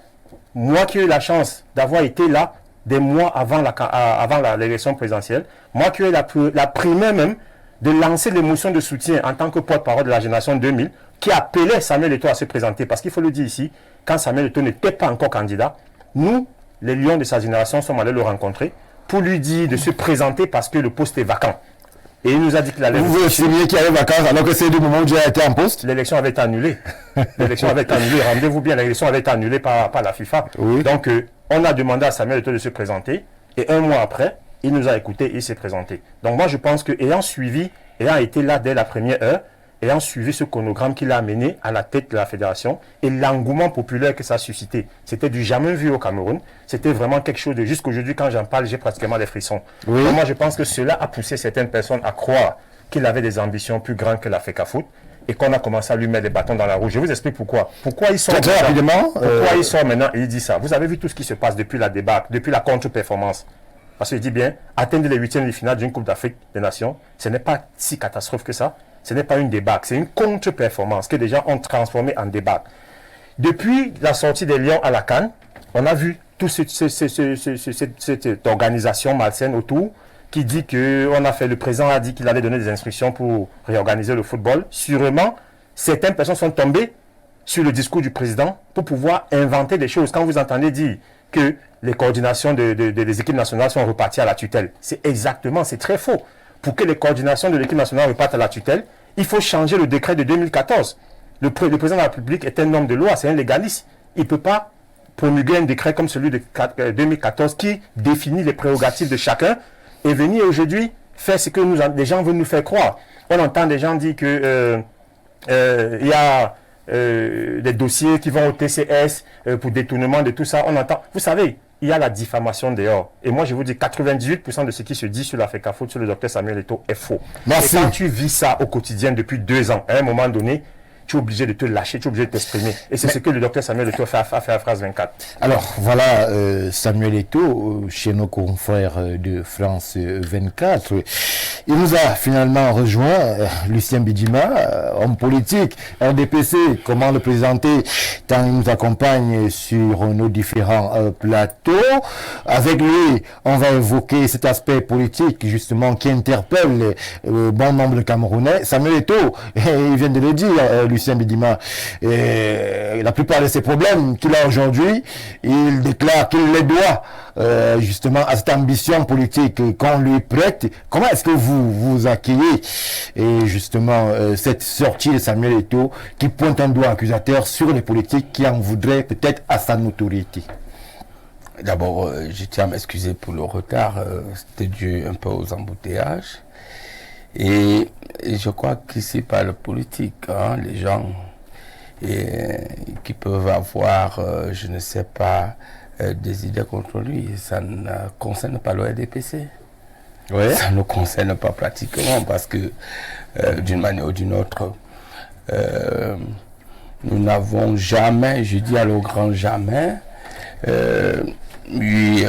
Moi qui ai eu la chance d'avoir été là des mois avant l'élection présidentielle, moi qui ai eu la primeur même de lancer l'émotion de soutien en tant que porte-parole de la génération 2000, qui appelait Samuel Eto'o à se présenter. Parce qu'il faut le dire ici, quand Samuel Eto'o n'était pas encore candidat, nous, les lions de sa génération, sommes allés le rencontrer pour lui dire de se présenter parce que le poste est vacant. Et il nous a dit qu'il allait... Vous estimez qu'il y avait vacances alors que c'est du moment où Dieu a été en poste? L'élection avait été annulée. L'élection avait été annulée. Rendez-vous bien, l'élection avait été annulée par la FIFA. Oui. Donc, on a demandé à Samuel Eto'o de se présenter. Et un mois après, il nous a écoutés et il s'est présenté. Donc, moi, je pense qu'ayant suivi, ayant été là dès la première heure, ayant suivi ce chronogramme qu'il a amené à la tête de la fédération et l'engouement populaire que ça a suscité, c'était du jamais vu au Cameroun. C'était vraiment quelque chose de... Jusqu'aujourd'hui, quand j'en parle, j'ai pratiquement des frissons. Oui. Donc, moi, je pense que cela a poussé certaines personnes à croire qu'il avait des ambitions plus grandes que la FECAFOOT et qu'on a commencé à lui mettre des bâtons dans la roue. Je vous explique pourquoi. Pourquoi il sort très rapidement. Pourquoi il sort maintenant et il dit ça? Vous avez vu tout ce qui se passe depuis la débat, depuis la contre-performance. Parce qu'il dit bien, atteindre les huitièmes de finale d'une Coupe d'Afrique des Nations, ce n'est pas si catastrophe que ça. Ce n'est pas une débâcle, c'est une contre-performance que des gens ont transformée en débâcle. Depuis la sortie des Lions à la CAN, on a vu toute cette organisation malsaine autour qui dit que le président a dit qu'il allait donner des instructions pour réorganiser le football. Sûrement, certaines personnes sont tombées sur le discours du président pour pouvoir inventer des choses. Quand vous entendez dire que les coordinations des équipes nationales sont reparties à la tutelle, c'est très faux. Pour que les coordinations de l'équipe nationale repartent à la tutelle, il faut changer le décret de 2014. Le président de la République est un homme de loi, c'est un légaliste. Il ne peut pas promulguer un décret comme celui de 2014 qui définit les prérogatives de chacun et venir aujourd'hui faire ce que les gens veulent nous faire croire. On entend des gens dire que il y a des dossiers qui vont au TCS pour détournement de tout ça. On entend. Vous savez, il y a la diffamation dehors. Et moi, je vous dis, 98% de ce qui se dit sur la FECAFOOT, sur le docteur Samuel Eto'o, est faux. Merci. Et quand tu vis ça au quotidien depuis 2 ans, à un moment donné, tu es obligé de te lâcher, tu es obligé de t'exprimer. Et c'est ce que le docteur Samuel Eto'o fait à Phrase 24. Alors, voilà, Samuel Eto'o, chez nos confrères de France 24. Il nous a finalement rejoint, Lucien Bidjima, homme politique, RDPC, comment le présenter, tant il nous accompagne sur nos différents plateaux. Avec lui, on va évoquer cet aspect politique, justement, qui interpelle bon nombre de Camerounais. Samuel Eto'o, il vient de le dire, Lucien Bidjima, la plupart de ces problèmes qu'il a aujourd'hui, il déclare qu'il les doit justement à cette ambition politique qu'on lui prête. Comment est-ce que vous accueillez et justement cette sortie de Samuel Eto'o qui pointe un doigt accusateur sur les politiques qui en voudraient peut-être à sa notoriété? D'abord, je tiens à m'excuser pour le retard, c'était dû un peu aux embouteillages. Et je crois qu'ici, par le politique, les gens qui peuvent avoir, je ne sais pas, des idées contre lui, ça ne concerne pas le RDPC. Ouais. Ça ne nous concerne pas pratiquement parce que, d'une manière ou d'une autre, nous n'avons jamais, je dis à le grand jamais, eu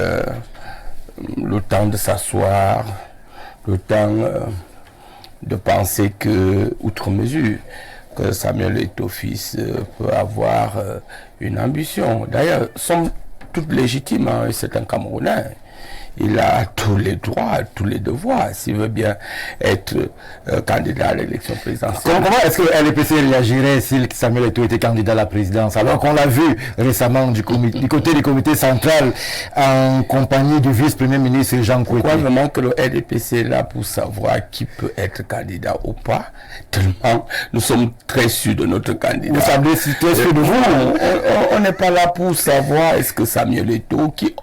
le temps de s'asseoir, le temps de penser que, outre mesure, que Samuel Eto'o fils peut avoir une ambition. D'ailleurs, sont toutes légitimes, c'est un Camerounais. Il a tous les droits, tous les devoirs, s'il veut bien être candidat à l'élection présidentielle. Comment est-ce que LPC réagirait si Samuel Eto'o était candidat à la présidence, alors qu'on l'a vu récemment du côté du comité central en compagnie du vice-premier ministre Jean Kouété? Pourquoi vraiment que le RDPC est là pour savoir qui peut être candidat ou pas, tellement nous sommes très sûrs de notre candidat. Vous savez si très sûr de vous? On n'est pas là pour savoir est-ce que Samuel Eto'o qui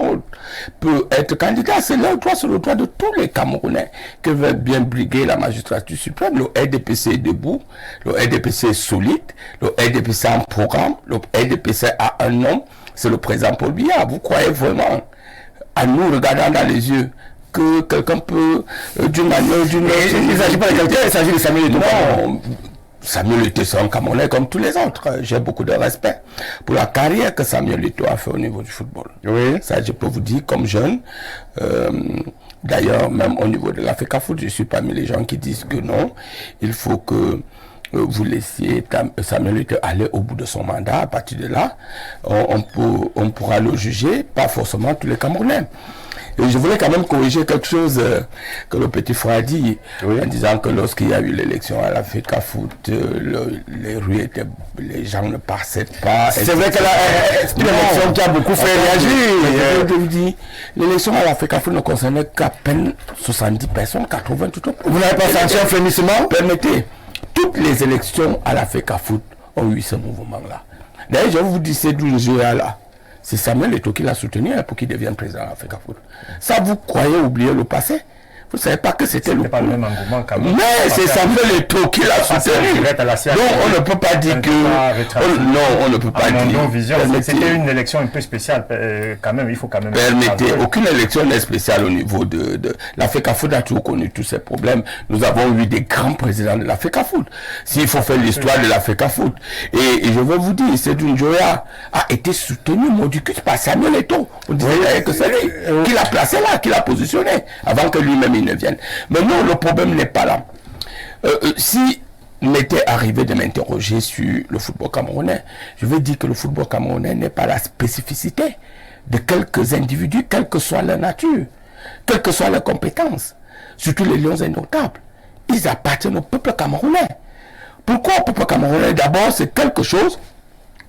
peut être candidat. C'est leur droit, c'est le droit de tous les Camerounais que veut bien briguer la magistrature suprême. Le RDPC est debout, le RDPC est solide, le RDPC a un programme, le RDPC a un nom, c'est le président Paul Biya. Vous croyez vraiment, à nous regardant dans les yeux, que quelqu'un peut, d'une manière ou d'une autre... Il ne s'agit pas de quelqu'un, il s'agit de Samuel Eto'o. Non, Samuel Eto'o, c'est un Camerounais comme tous les autres. J'ai beaucoup de respect pour la carrière que Samuel Eto'o a fait au niveau du football. Oui. Ça, je peux vous dire, comme jeune, d'ailleurs, même au niveau de la FECAFOOT, je suis parmi les gens qui disent que non, il faut que vous laissiez Samuel Eto'o aller au bout de son mandat. À partir de là, on pourra le juger, pas forcément tous les Camerounais. Et je voulais quand même corriger quelque chose que le petit frère a dit, en disant que lorsqu'il y a eu l'élection à la FECAFOOT, les rues étaient, les gens ne passaient pas. C'est vrai que c'est une élection qui a beaucoup fait réagir. Je vous dis, l'élection à la FECAFOOT ne concernait qu'à peine 70 personnes, 80 tout au plus. Vous n'avez pas senti un frémissement? Permettez, toutes les élections à la FECAFOOT ont eu ce mouvement-là. D'ailleurs, je vous dis, ces 12 jours-là, c'est Samuel Eto'o qui l'a soutenu pour qu'il devienne président de la FECAFOOT. Ça, vous croyez oublier le passé? Vous ne savez pas que c'était pas le même engouement quand même. Mais c'est Samuel Eto'o qui l'a soutenu. Donc on ne peut pas dire que... Non, on ne peut pas dire... C'était une élection un peu spéciale quand même, il faut quand même... Permettez, aucune élection n'est spéciale au niveau de... La FECAFOOT a toujours connu tous ces problèmes. Nous avons eu des grands présidents de la FECAFOOT. S'il faut faire l'histoire de la FECAFOOT. Et je veux vous dire, Seydou Njoya a été soutenu modicus par Samuel Eto'o. On disait que c'est lui qui l'a placé là, qui l'a positionné, avant que lui-même ne viennent. Mais non, le problème n'est pas là. Si m'était arrivé de m'interroger sur le football camerounais, je veux dire que le football camerounais n'est pas la spécificité de quelques individus, quelle que soit leur nature, quelles que soient leurs compétences, surtout les Lions indomptables. Ils appartiennent au peuple camerounais. Pourquoi au peuple camerounais? D'abord, c'est quelque chose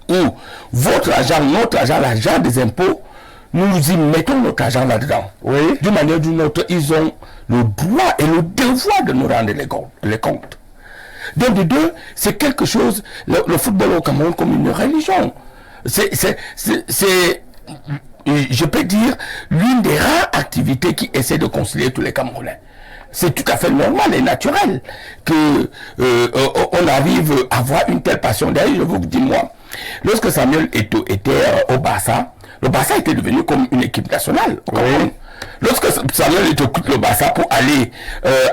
où votre argent, notre argent, l'argent des impôts, nous y mettons notre argent là-dedans. Oui. D'une manière ou d'une autre, ils ont le droit et le devoir de nous rendre les comptes. Donc, de deux, c'est quelque chose, le football au Cameroun comme une religion. C'est, je peux dire, l'une des rares activités qui essaie de concilier tous les Camerounais. C'est tout à fait normal et naturel que on arrive à avoir une telle passion. D'ailleurs, je vous dis, moi, lorsque Samuel Eto'o était au Barça, le Barça était devenu comme une équipe nationale au Cameroun. Lorsque Samuel Eto'o quitte le Barça pour aller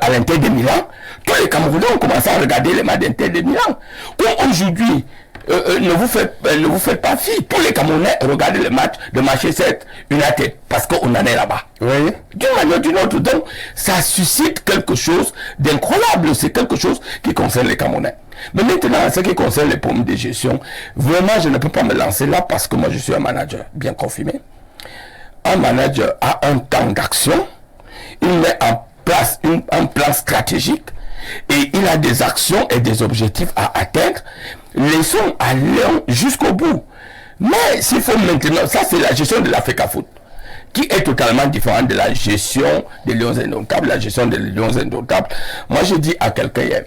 à l'Inter de Milan, tous les Camerounais ont commencé à regarder les matchs d'Inter de Milan. Comme aujourd'hui, ne vous faites pas fi. Tous les Camerounais regardent les matchs de Manchester United parce qu'on en est là-bas. Oui. D'une manière ou d'une autre. Donc, ça suscite quelque chose d'incroyable. C'est quelque chose qui concerne les Camerounais. Mais maintenant, en ce qui concerne les problèmes de gestion, vraiment, je ne peux pas me lancer là parce que moi, je suis un manager bien confirmé. Un manager a un temps d'action, il met en place un plan stratégique et il a des actions et des objectifs à atteindre. Laissons aller jusqu'au bout. Mais s'il faut maintenant, ça c'est la gestion de la FECAFOOT, qui est totalement différente de la gestion des Lions indomptables. La gestion des Lions indomptables, moi je dis à quelqu'un hier,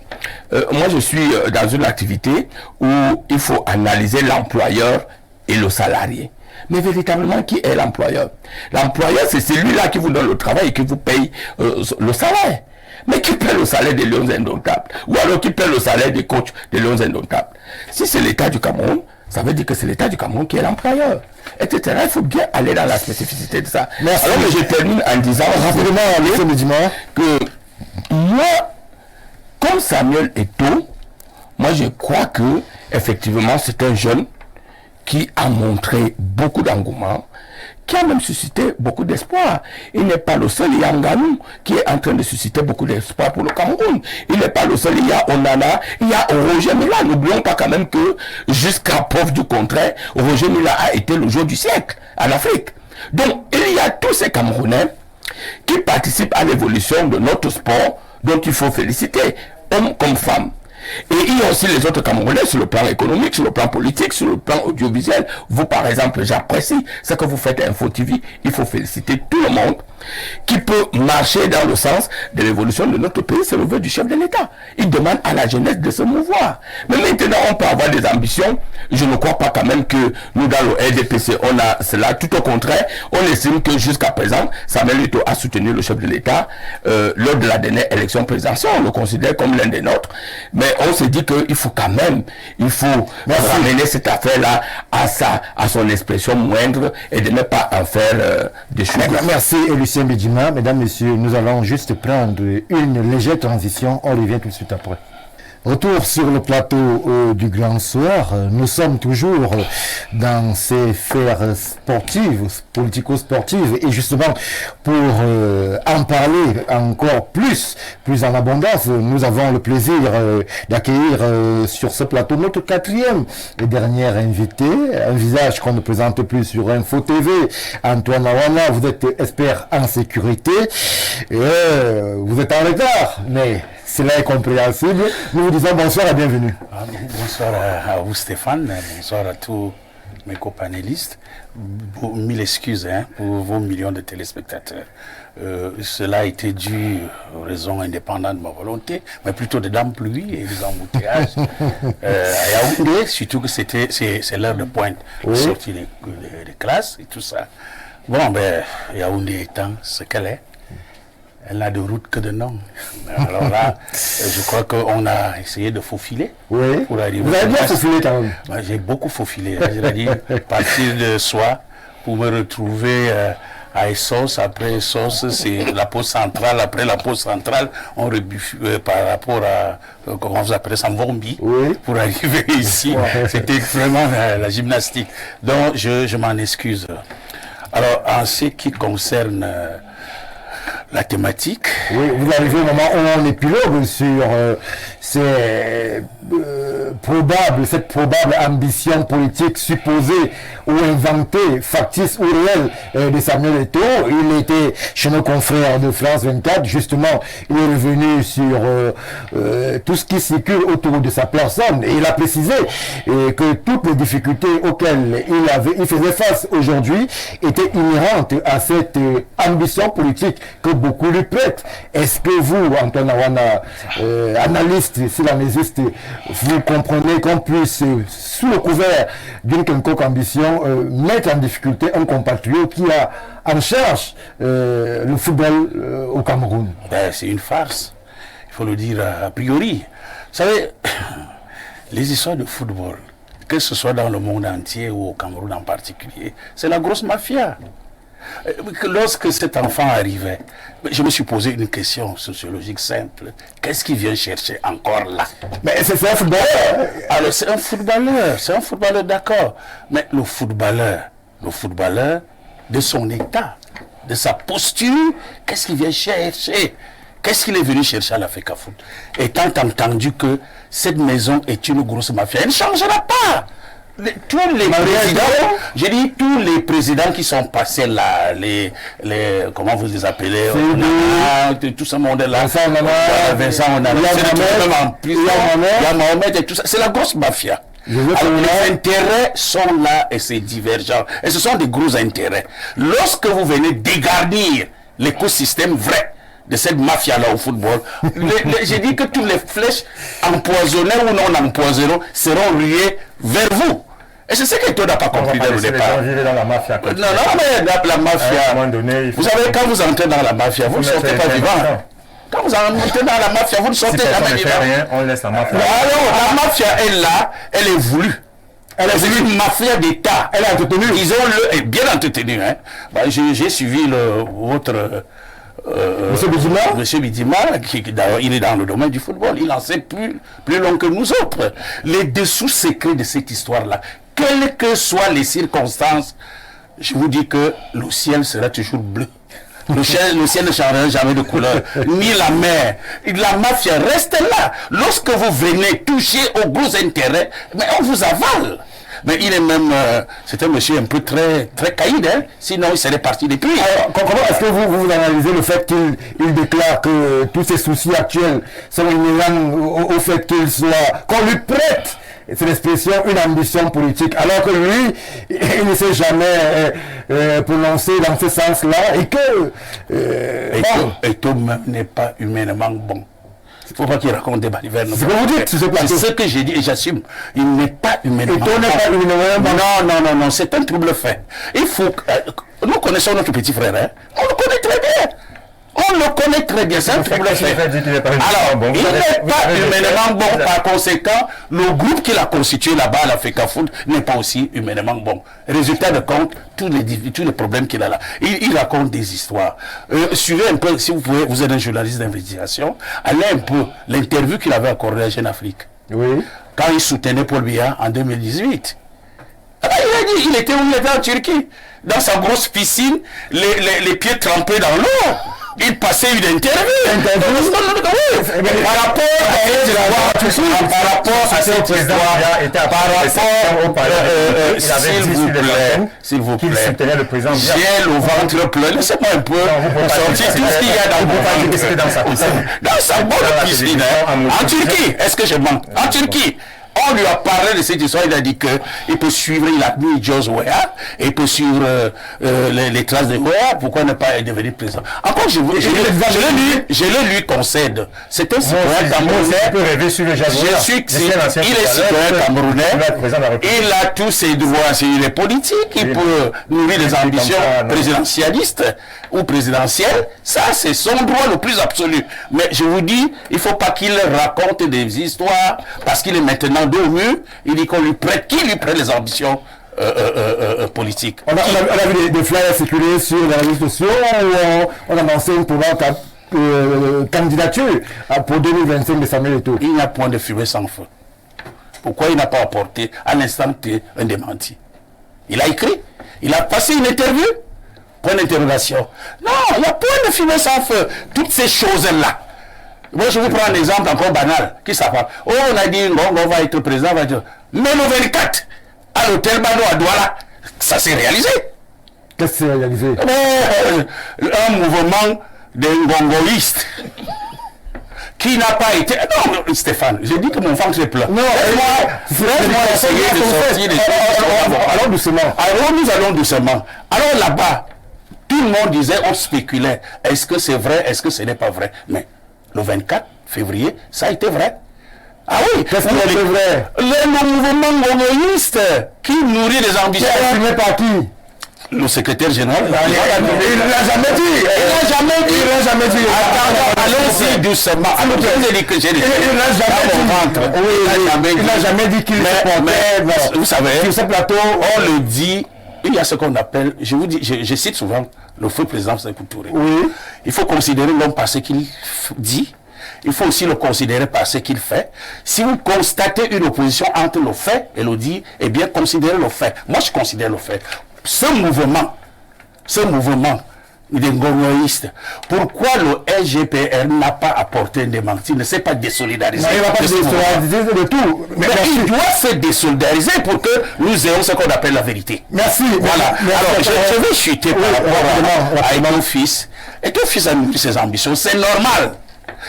moi je suis dans une activité où il faut analyser l'employeur et le salarié. Mais véritablement, qui est l'employeur? L'employeur, c'est celui-là qui vous donne le travail et qui vous paye le salaire. Mais qui paie le salaire des Lions indomptables? Ou alors qui paie le salaire des coachs des Lions indomptables? Si c'est l'État du Cameroun, ça veut dire que c'est l'État du Cameroun qui est l'employeur, etc. Il faut bien aller dans la spécificité de ça. Merci. Alors je termine en disant rapidement que moi, comme Samuel Eto'o, moi je crois que effectivement c'est un jeune qui a montré beaucoup d'engouement, qui a même suscité beaucoup d'espoir. Il n'est pas le seul, il y a Nganou qui est en train de susciter beaucoup d'espoir pour le Cameroun. Il n'est pas le seul, il y a Onana, il y a Roger Mila. N'oublions pas quand même que jusqu'à preuve du contraire, Roger Mila a été le joueur du siècle en Afrique. Donc il y a tous ces Camerounais qui participent à l'évolution de notre sport, dont il faut féliciter, hommes comme femmes. Et il y a aussi les autres Camerounais sur le plan économique, sur le plan politique, sur le plan audiovisuel. Vous, par exemple, j'apprécie ce que vous faites à Info TV. Il faut féliciter tout le monde qui peut marcher dans le sens de l'évolution de notre pays. C'est le vœu du chef de l'État. Il demande à la jeunesse de se mouvoir. Mais maintenant, on peut avoir des ambitions. Je ne crois pas quand même que nous, dans le RDPC, on a cela. Tout au contraire, on estime que jusqu'à présent, Samuel Eto'o a soutenu le chef de l'État lors de la dernière élection présidentielle. On le considère comme l'un des nôtres. Mais on se dit qu'il faut quand même, ramener cette affaire-là à son expression moindre et de ne pas en faire des choses. Merci, Lucien Bédima. Mesdames, Messieurs, nous allons juste prendre une légère transition. On revient tout de suite après. Retour sur le plateau du Grand Soir. Nous sommes toujours dans ces sphères sportives, politico-sportives, et justement pour en parler encore plus en abondance, nous avons le plaisir d'accueillir sur ce plateau notre quatrième et dernière invité, un visage qu'on ne présente plus sur Info TV, Antoine Awana. Vous êtes expert en sécurité, vous êtes en retard, mais cela est compréhensible. Nous vous disons bonsoir et bienvenue. Bonsoir à vous Stéphane, bonsoir à tous mes copanélistes. Mille excuses pour vos millions de téléspectateurs. Cela a été dû aux raisons indépendantes de ma volonté, mais plutôt de la pluie et des embouteillages. À Yaoundé, surtout que c'est l'heure de pointe, sortie des classes et tout ça. Bon, Yaoundé étant ce qu'elle est, elle n'a de route que de nom. Alors là, je crois qu'on a essayé de faufiler. Oui. Pour arriver. Vous avez bien faufilé quand même. J'ai beaucoup faufilé. C'est-à-dire partir de soi pour me retrouver à Essos. Après Essos, c'est la pause centrale. Après la pause centrale, on rebuffe par rapport à, comment vous appelez ça, Mvombi. Oui. Pour arriver ici. C'était vraiment la gymnastique. Donc, je m'en excuse. Alors, en ce qui concerne la thématique. Oui, vous arrivez au moment où on épilogue sur cette probable ambition politique supposée ou inventée, factice ou réelle de Samuel Eto'o. Il était chez nos confrères de France 24, justement, il est revenu sur tout ce qui circule autour de sa personne et il a précisé que toutes les difficultés auxquelles il faisait face aujourd'hui étaient inhérentes à cette ambition politique que beaucoup lui prêtent. Est-ce que vous, Antoine Awana, analyste, s'il en existe, vous comprenez qu'on puisse, sous le couvert d'une quelconque ambition, mettre en difficulté un compatriote qui a en charge le football au Cameroun? C'est une farce, il faut le dire a priori. Vous savez, les histoires de football, que ce soit dans le monde entier ou au Cameroun en particulier, c'est la grosse mafia. Lorsque cet enfant arrivait, je me suis posé une question sociologique simple. Qu'est-ce qu'il vient chercher encore là? Mais c'est un footballeur. Alors c'est un footballeur d'accord. Mais le footballeur de son état, de sa posture, qu'est-ce qu'il vient chercher? Qu'est-ce qu'il est venu chercher à la FECAFOOT? Étant entendu que cette maison est une grosse mafia, elle ne changera pas. Tous les présidents, j'ai dit tous les présidents qui sont passés là, comment vous les appelez, tout ce monde-là, Vincent Mohamed et tout ça, c'est la grosse mafia. Alors, les intérêts sont là et c'est divergent. Et ce sont des gros intérêts. Lorsque vous venez dégarnir l'écosystème vrai de cette mafia-là au football, j'ai dit que toutes les flèches empoisonnées ou non empoisonnées seront ruées vers vous. Et c'est ce que tu n'as pas compris dès le départ. Les gens vivent dans la mafia. Non, mais la mafia. À un moment donné, vous savez, quand vous entrez dans la mafia, vous ne sortez pas vivant. Quand vous entrez dans la mafia, vous ne sortez jamais vivant. Rien, on laisse la mafia. Alors, la mafia est là, elle est voulue. Elle est une mafia d'État. Elle est entretenue. Ils ont est bien entretenue. J'ai suivi votre. Monsieur Bidima, qui il est dans le domaine du football, il en sait plus long que nous autres. Les dessous secrets de cette histoire-là, quelles que soient les circonstances, je vous dis que le ciel sera toujours bleu. Le ciel ne changera jamais de couleur, ni la mer. La mafia reste là. Lorsque vous venez toucher aux gros intérêts, mais on vous avale. Mais il est même, c'est un monsieur un peu très caïd, sinon il serait parti depuis. Alors, comment est-ce que vous analysez le fait qu'il déclare que tous ces soucis actuels sont inhérents au fait qu'on lui prête, c'est l'expression, une ambition politique, alors que lui, il ne s'est jamais prononcé dans ce sens-là et que... Eto'o même n'est pas humainement bon. Il ne faut pas qu'il raconte des balivernes. C'est ce que vous dites sur ce plateau. C'est ce que j'ai dit et j'assume. Il n'est pas humainement bon. Eto'o n'est pas humainement bon. Non, c'est un trouble fait. Il faut... nous connaissons notre petit frère, on le connaît très bien. On le connaît très bien, c'est un triple fait. Alors, il n'est pas humainement bon, par conséquent, le groupe qu'il a constitué là-bas à l'Africa Food n'est pas aussi humainement bon. Résultat de compte, tous les problèmes qu'il a là. Il raconte des histoires. Suivez un peu, si vous pouvez, vous êtes un journaliste d'investigation, allez un peu l'interview qu'il avait accordée à Jeune Afrique. Oui. Quand il soutenait Paul Biya en 2018. Alors, il a dit, il était en Turquie, dans sa grosse piscine, les pieds trempés dans l'eau. Il passait une interview. Par rapport à cette histoire, s'il vous plaît, j'ai le ventre plein. Laissez-moi un peu sortir tout ce qu'il y a dans sa bonne piscine. En Turquie, est-ce que je mens? En Turquie. On lui a parlé de cette histoire, il a dit qu'il peut suivre, il a mis George Weah, et il peut suivre les traces de Weah, pourquoi ne pas devenir président? Encore, je l'ai lu concède. C'est un citoyen camerounais. Il est citoyen camerounais. Il a tous ses droits, il est politique, il peut nourrir des ambitions présidentialistes ou présidentielles. Ça, c'est son droit le plus absolu. Mais je vous dis, il ne faut pas qu'il raconte des histoires, parce qu'il est maintenant dos au mur, il dit qu'on lui prête, qui lui prête les ambitions politiques. On a vu des flyers circuler sur les réseaux sociaux où on annonçait une probable candidature pour 2025 de Samuel Eto'o. Il n'y a point de fumée sans feu. Pourquoi il n'a pas apporté à l'instant T un démenti? Il a écrit, il a passé une interview, point d'interrogation. Non, il n'y a point de fumée sans feu. Toutes ces choses-là. Moi, je vous prends un exemple encore banal. Qui s'appelle? Oh, on a dit, bon, on va être président, on va dire. Mais le 24, à l'hôtel Bano à Douala, ça s'est réalisé. Qu'est-ce qui s'est réalisé? Un mouvement de ngongoïstes qui n'a pas été... Non, Stéphane, j'ai dit que mon ventre est plein. Non, laisse-moi essayer de sortir les choses. Allons doucement. Alors, nous allons doucement. Alors là-bas, tout le monde disait, on spéculait. Est-ce que c'est vrai? Est-ce que ce n'est pas vrai? Mais le 24 février, ça a été vrai. Ah oui, qu'est-ce qui a été vrai? Le mouvement ngongoïste qui nourrit les ambitions. Assumé par qui? Le secrétaire général. Il ne l'a jamais dit. Il n'a jamais dit. Il n'a jamais dit. Allons-y doucement. Il n'a jamais dit qu'il est. Mais vous savez, sur ce plateau, on le dit. Il y a ce qu'on appelle, je vous dis, je cite souvent le feu président Sékou Touré. Oui. Il faut considérer l'homme par ce qu'il dit. Il faut aussi le considérer par ce qu'il fait. Si vous constatez une opposition entre le fait et le dit, eh bien, considérez le fait. Moi, je considère le fait. Ce mouvement des ngongoïstes, pourquoi le SGPR n'a pas apporté un démenti, ne s'est pas désolidariser? Il ne va pas désolidariser de tout. Mais il doit se désolidariser pour que nous ayons ce qu'on appelle la vérité. Merci. Voilà. Alors, je vais chuter par rapport à mon fils. Et ton fils a nourri ses ambitions. C'est normal.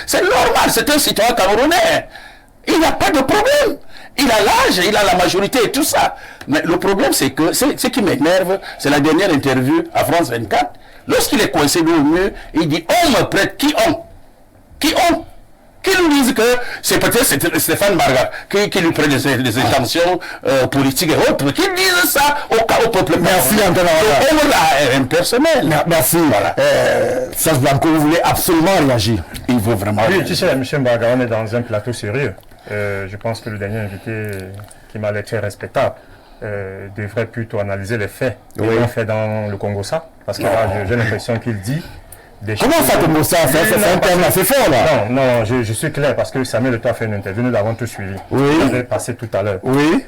C'est normal. C'est un citoyen camerounais. Il n'a pas de problème. Il a l'âge, il a la majorité et tout ça. Mais le problème, c'est que ce qui m'énerve, c'est la dernière interview à France 24. Lorsqu'il est coincé dans le mur, il dit on me prête. Qui on? Qui nous disent que c'est peut-être Stéphane Marga qui lui prête des intentions politiques et autres, qui disent ça au peuple. Merci Antoine. On l'a impersonnel. Merci. Voilà. Serge Blanco, vous voulez absolument réagir? Il veut vraiment. Oui, tu sais, M. Marga, on est dans un plateau sérieux. Je pense que le dernier invité qui m'a l'air très respectable devrait plutôt analyser les faits. Oui. Les faits dans le Congo, ça. Parce que là, j'ai l'impression qu'il dit des choses. Comment ça, Congo, ça? C'est un terme assez fort, là. Non, je suis clair parce que Samuel Eto'o a fait une interview, nous l'avons tous suivi. Oui. Il avait passé tout à l'heure. Oui.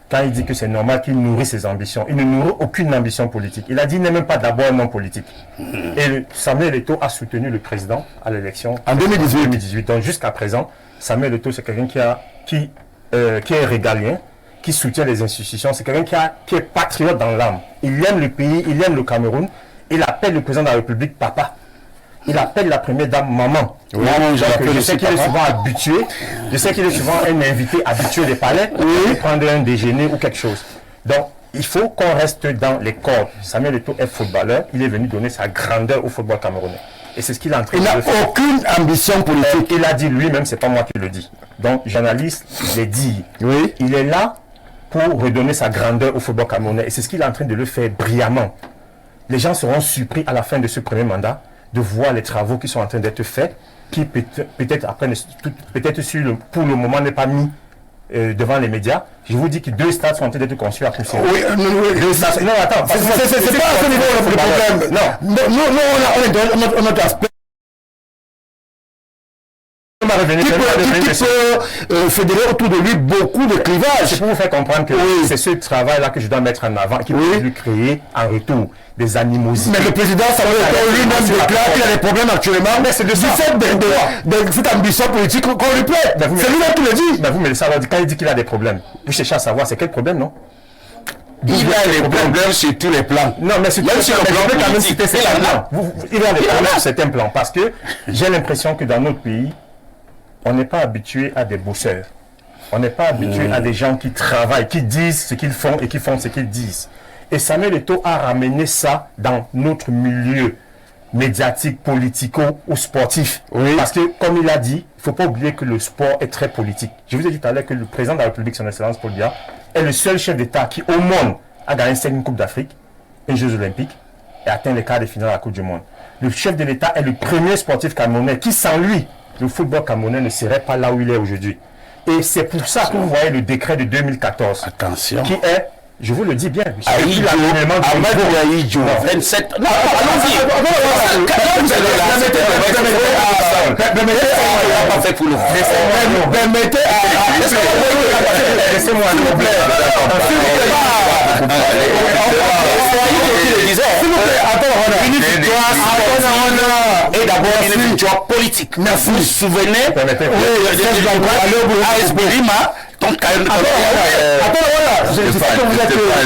Quand il dit que c'est normal qu'il nourrit ses ambitions, il ne nourrit aucune ambition politique. Il a dit qu'il n'est même pas d'abord un homme politique. Et Samuel Eto'o a soutenu le président à l'élection en 2018. Donc jusqu'à présent, Samuel Eto'o, c'est quelqu'un qui est régalien, qui soutient les institutions. C'est quelqu'un qui est patriote dans l'âme. Il aime le pays, il aime le Cameroun. Il appelle le président de la République papa. Il appelle la première dame maman. Oui, je sais qu'il est souvent habitué. Je sais qu'il est souvent un invité habitué des palais. Oui. Prendre un déjeuner ou quelque chose. Donc, il faut qu'on reste dans les cordes. Samuel Eto'o est footballeur. Il est venu donner sa grandeur au football camerounais. Et c'est ce qu'il est en train de faire. Il n'a aucune ambition politique. Il a dit lui-même, c'est pas moi qui le dis. Donc, j'analyse les dires. Oui. Il est là pour redonner sa grandeur au football camerounais. Et c'est ce qu'il est en train de le faire brillamment. Les gens seront surpris à la fin de ce premier mandat de voir les travaux qui sont en train d'être faits, qui peut-être après, pour le moment n'est pas mis devant les médias. Je vous dis que 2 stades sont en train d'être construits à Poussière. Oui, Deux stades. Non, attends. C'est pas à ce niveau le problème. Non. Nous, on a notre aspect. Qui peut fédérer autour de lui beaucoup de clivages. C'est pour vous faire comprendre que c'est ce travail-là que je dois mettre en avant, qui peut lui créer en retour des animosités. Mais le président Samuel Eto'o lui-même déclare qu'il a des problèmes actuellement. Mais c'est de cette ambition politique qu'on lui plaît. C'est lui-même qui le dit. Mais vous, mais ça, quand il dit qu'il a des problèmes, vous cherchez à savoir c'est quel problème, non? Il a des problèmes sur tous les plans. Non, mais sur même sur le plan politique, il a des problèmes sur certains plans. Parce que j'ai l'impression que dans notre pays, on n'est pas habitué à des bosseurs. On n'est pas habitué à des gens qui travaillent, qui disent ce qu'ils font et qui font ce qu'ils disent. Et Samuel Eto'o a ramené ça dans notre milieu médiatique, politico ou sportif. Oui. Parce que, comme il a dit, il ne faut pas oublier que le sport est très politique. Je vous ai dit tout à l'heure que le président de la République, son Excellence Paul Biya, est le seul chef d'État qui, au monde, a gagné 5 Coupes d'Afrique, et Jeux Olympiques, et atteint les quarts de finale de la Coupe du Monde. Le chef de l'État est le premier sportif camerounais qui, sans lui, le football camerounais ne serait pas là où il est aujourd'hui. Et c'est pour ça que vous voyez le décret de 2014. Attention. Qui est, je vous le dis bien, Aïdjo, 27. Non, allons-y. Laissez-moi, s'il vous plaît. Et d'abord, une victoire politique. Vous vous souvenez? AS Belima. Donc,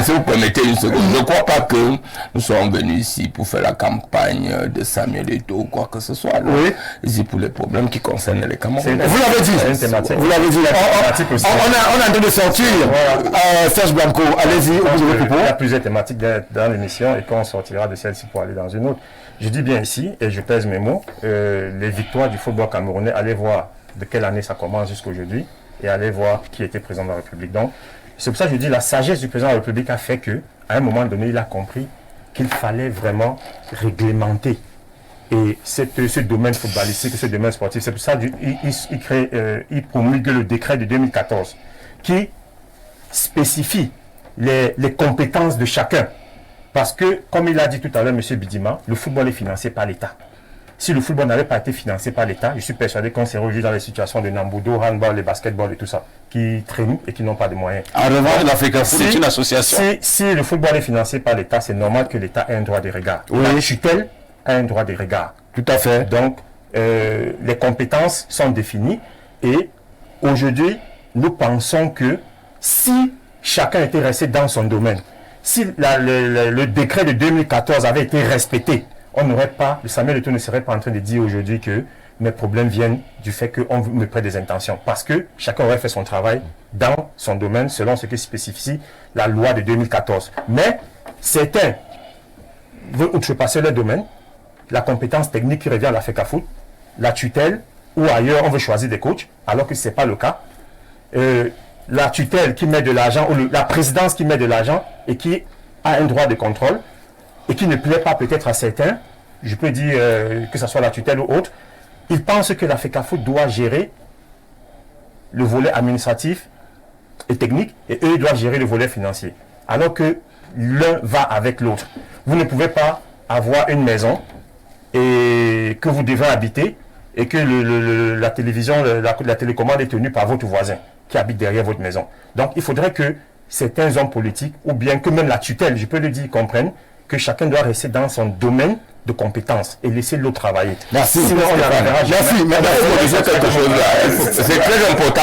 si vous permettez une seconde, je ne crois pas que nous sommes venus ici pour faire la campagne de Samuel Eto'o ou quoi que ce soit. Oui. Ici pour les problèmes qui concernent les Camerounais. Vous l'avez dit. Vous l'avez dit. On est en train de sortir. Serge Blanco, allez-y. Il y a plusieurs thématiques dans l'émission et quand on sortira de celle-ci pour aller dans une autre. Je dis bien ici, et je pèse mes mots, les victoires du football camerounais, allez voir de quelle année ça commence jusqu'à aujourd'hui. Et aller voir qui était président de la République. Donc, c'est pour ça que je dis la sagesse du président de la République a fait que, à un moment donné, il a compris qu'il fallait vraiment réglementer et ce domaine footballistique, ce domaine sportif. C'est pour ça qu'il promulgue le décret de 2014 qui spécifie les compétences de chacun. Parce que, comme il a dit tout à l'heure, M. Bidima, le football est financé par l'État. Si le football n'avait pas été financé par l'État, je suis persuadé qu'on serait aujourd'hui dans les situations de Nambudo, handball, les basketball et tout ça, qui traînent et qui n'ont pas de moyens. En revanche, l'Afrique c'est une association. Si le football est financé par l'État, c'est normal que l'État ait un droit de regard. Oui. La tutelle a un droit de regard. Tout à fait. Donc, les compétences sont définies et aujourd'hui, nous pensons que si chacun était resté dans son domaine, si le décret de 2014 avait été respecté, on n'aurait pas, le Samuel Eto'o ne serait pas en train de dire aujourd'hui que mes problèmes viennent du fait qu'on me prête des intentions. Parce que chacun aurait fait son travail dans son domaine selon ce que spécifie la loi de 2014. Mais certains veulent outrepasser leur domaine, la compétence technique qui revient à la FECAFOOT, la tutelle, ou ailleurs on veut choisir des coachs, alors que ce n'est pas le cas. La tutelle qui met de l'argent, ou la présidence qui met de l'argent et qui a un droit de contrôle, et qui ne plaît pas peut-être à certains, je peux dire que ce soit la tutelle ou autre, ils pensent que la FECAFOOT doit gérer le volet administratif et technique, et eux, ils doivent gérer le volet financier. Alors que l'un va avec l'autre. Vous ne pouvez pas avoir une maison et que vous devez habiter, et que la télévision, la télécommande est tenue par votre voisin qui habite derrière votre maison. Donc, il faudrait que certains hommes politiques, ou bien que même la tutelle, je peux le dire, comprennent que chacun doit rester dans son domaine de compétences et laisser l'autre travailler. Merci. Sinon, on n'arrivera jamais. Merci. C'est très important.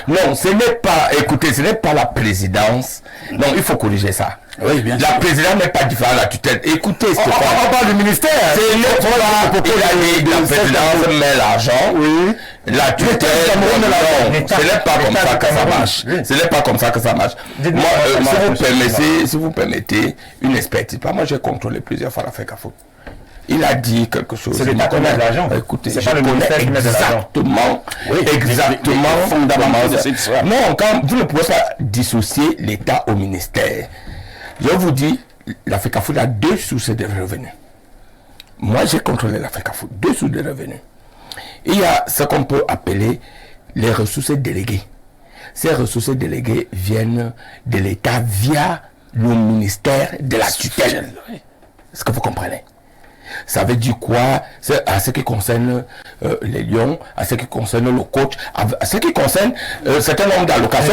Non, ce n'est pas, écoutez, ce n'est pas la présidence. Non, il faut corriger ça. Oui, bien sûr. La présidence n'est pas différente de la tutelle. Écoutez, on parle du ministère. Ce n'est pas, il a dit, la présidence met l'argent. Oui. La tutelle, ce n'est pas comme ça que ça marche. Ce n'est pas comme ça que ça marche. Moi, si vous permettez une expertise, moi j'ai contrôlé plusieurs fois la FECAFOOT. Il a dit quelque chose. C'est l'État qui met de l'argent. Écoutez, c'est pas le ministère qui met de l'argent. Exactement, fondamentalement. Non, quand vous ne pouvez pas dissocier l'État au ministère. Je vous dis, la FECAFOOT a deux sources de revenus. moi j'ai contrôlé la FECAFOOT, 2 sources de revenus. Il y a ce qu'on peut appeler les ressources déléguées. Ces ressources déléguées viennent de l'État via le ministère de la tutelle. Est-ce que vous comprenez? Ça veut dire quoi? C'est à ce qui concerne les lions, à ce qui concerne le coach, à ce qui concerne certains nombres d'allocations.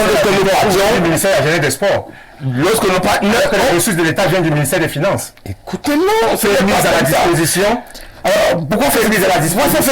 Le ministère de la Jeunesse des Sports. Lorsque nous parlons, Les ressources de l'État viennent du ministère des Finances. écoutez, non, c'est C'est mis à la disposition. Alors, pourquoi faire mise à la disposition?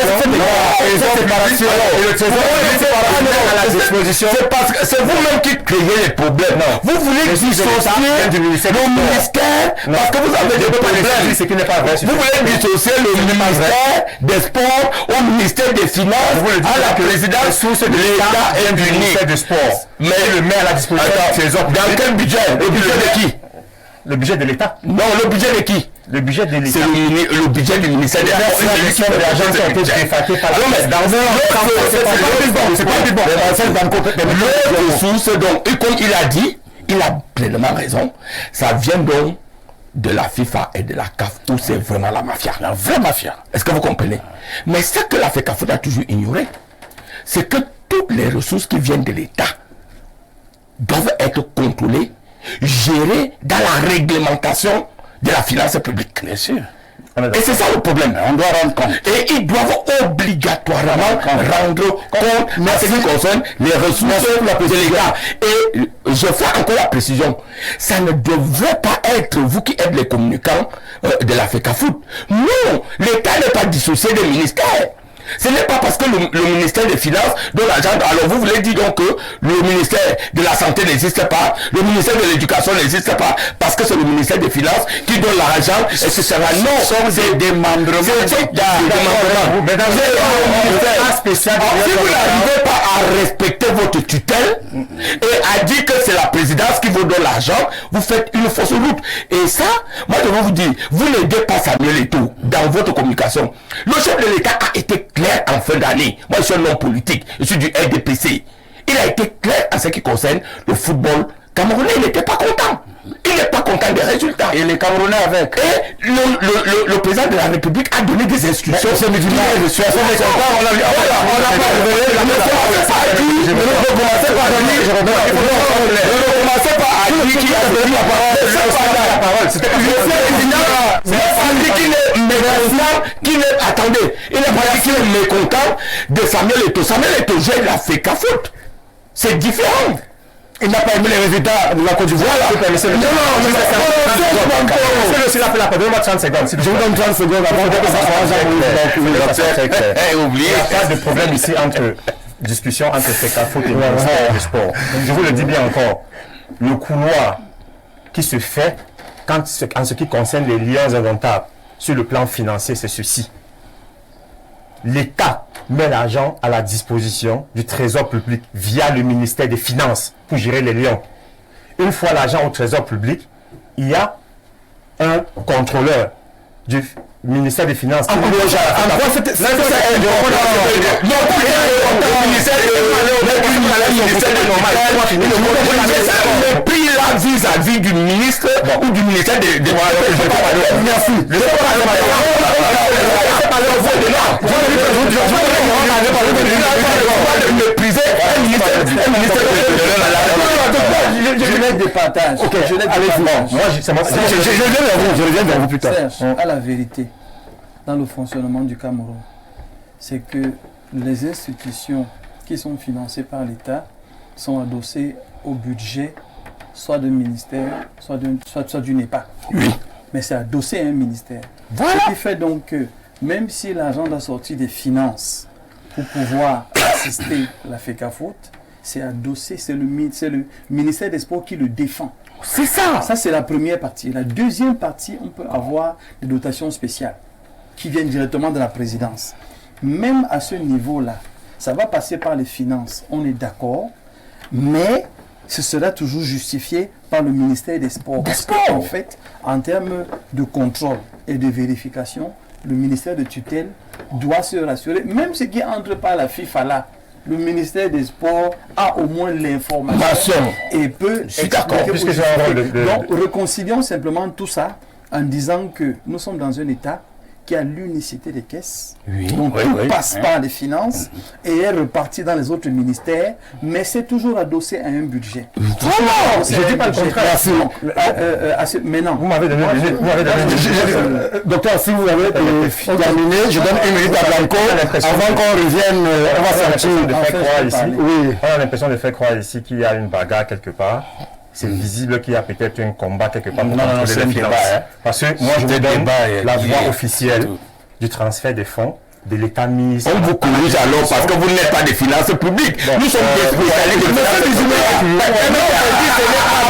C'est parce que c'est vous-même qui créez les problèmes. Vous voulez dissocier le ministère, parce que vous avez des problèmes. Ce qui n'est pas vrai. Vous voulez dissocier le ministère des Sports au ministère des Finances, à la présidence de l'État et du ministère des Sports. Mais le met à la disposition de ces autres. dans quel budget? Le budget de qui? Le budget de l'État. Non, le budget de qui? Le budget de l'État. C'est le budget du ministère des Sports. L'autre source, donc, et comme il a dit, il a pleinement raison, ça vient donc de la FIFA et de la CAF, où c'est vraiment la mafia, la vraie mafia. Est-ce que vous comprenez? Mais ce que la FECAFOOT a toujours ignoré, c'est que toutes les ressources qui viennent de l'État doivent être contrôlées, gérées dans la réglementation de la finance publique. Bien sûr. Et c'est ça le problème. On doit rendre compte. Et ils doivent obligatoirement rendre compte de ce qui concerne les ressources de l'État. Et je fais encore la précision. Ça ne devrait pas être vous qui êtes les communicants de la FECAFOOT. Non, l'État n'est pas dissocié des ministères. Ce n'est pas parce que le ministère des Finances donne l'argent. Alors vous voulez dire donc que le ministère de la Santé n'existe pas, le ministère de l'Éducation n'existe pas, parce que c'est le ministère des Finances qui donne l'argent, et ce sera non, c'est des démembrements. Si vous n'arrivez pas à respecter votre tutelle et à dire que c'est la présidence qui vous donne l'argent, vous faites une fausse route. Et ça, moi je vais vous dire, vous n'aidez pas Samuel Eto'o dans votre communication. Le chef de l'État a été clair en fin d'année. Moi je suis un homme politique, je suis du RDPC. Il a été clair en ce qui concerne le football camerounais. Il n'était pas content. Il n'est pas content des résultats. Et les Camerounais avec. Et le président de la République a donné des instructions. C'est musulman. Je suis à son on n'a pas dit qu'il a donné la parole. C'était attendez, il n'est pas dit qu'il est mécontent de Samuel Eto'o. Samuel Eto'o gère la FECAFOOT. C'est différent. Il n'a pas aimé les résultats de la Côte d'Ivoire. C'est le la donne-moi 30 secondes. Je vous donne 30 secondes avant il n'y a pas de problème ici entre discussion entre FECAFOOT et le ministère des Sports. Donc je vous le dis bien encore. Le couloir qui se fait en ce qui concerne les liens indomptables sur le plan financier, c'est ceci. L'État met l'argent à la disposition du Trésor public via le ministère des Finances pour gérer les lions. Une fois l'argent au Trésor public, il y a un contrôleur du ministère des Finances. Le prix là vis-à-vis du ministre ou du ministère des merci. Je laisse des partages. Ok, je reviens vers vous plus tard. À la vérité, dans le fonctionnement du Cameroun, c'est que les institutions qui sont financées par l'État sont adossées au budget soit d'un ministère, soit du NEPA. Oui. Mais c'est adossé à un ministère. Voilà. Ce qui fait donc que même si l'argent doit sortir des finances pour pouvoir assister la FECAFOOT, c'est adossé, c'est le ministère des Sports qui le défend. C'est ça. Ça, c'est la première partie. La deuxième partie, on peut avoir des dotations spéciales qui viennent directement de la présidence. Même à ce niveau-là, ça va passer par les finances, on est d'accord, mais ce sera toujours justifié par le ministère des Sports. Parce qu'en fait, en termes de contrôle et de vérification, le ministère de tutelle doit se rassurer, même ce qui entre par la FIFA là, le ministère des Sports a au moins l'information et peut d'accord. Donc, réconcilions simplement tout ça en disant que nous sommes dans un État qu'il y a l'unicité des caisses. Oui, Donc oui, tout oui. passe par les finances et est reparti dans les autres ministères, mais c'est toujours adossé à un budget. Voilà. Je dis pas le contraire. Merci. Mais non. Vous m'avez donné une minute. Vous m'avez donné une minute. Docteur, si vous avez terminé, je donne une minute à Blanco avant qu'on revienne. On va sortir. De faire croire ici. Oui. On a l'impression de faire croire ici qu'il y a une bagarre quelque part. C'est visible qu'il y a peut-être un combat quelque part pour contrôler c'est les un finances. débat, hein. Parce que moi, je C'est vous un donne débat, la qui voie est- officielle tout. du transfert des fonds de l'État mis. On vous corrige alors parce que vous n'êtes pas des finances publiques. Nous sommes des spécialistes de finances publiques.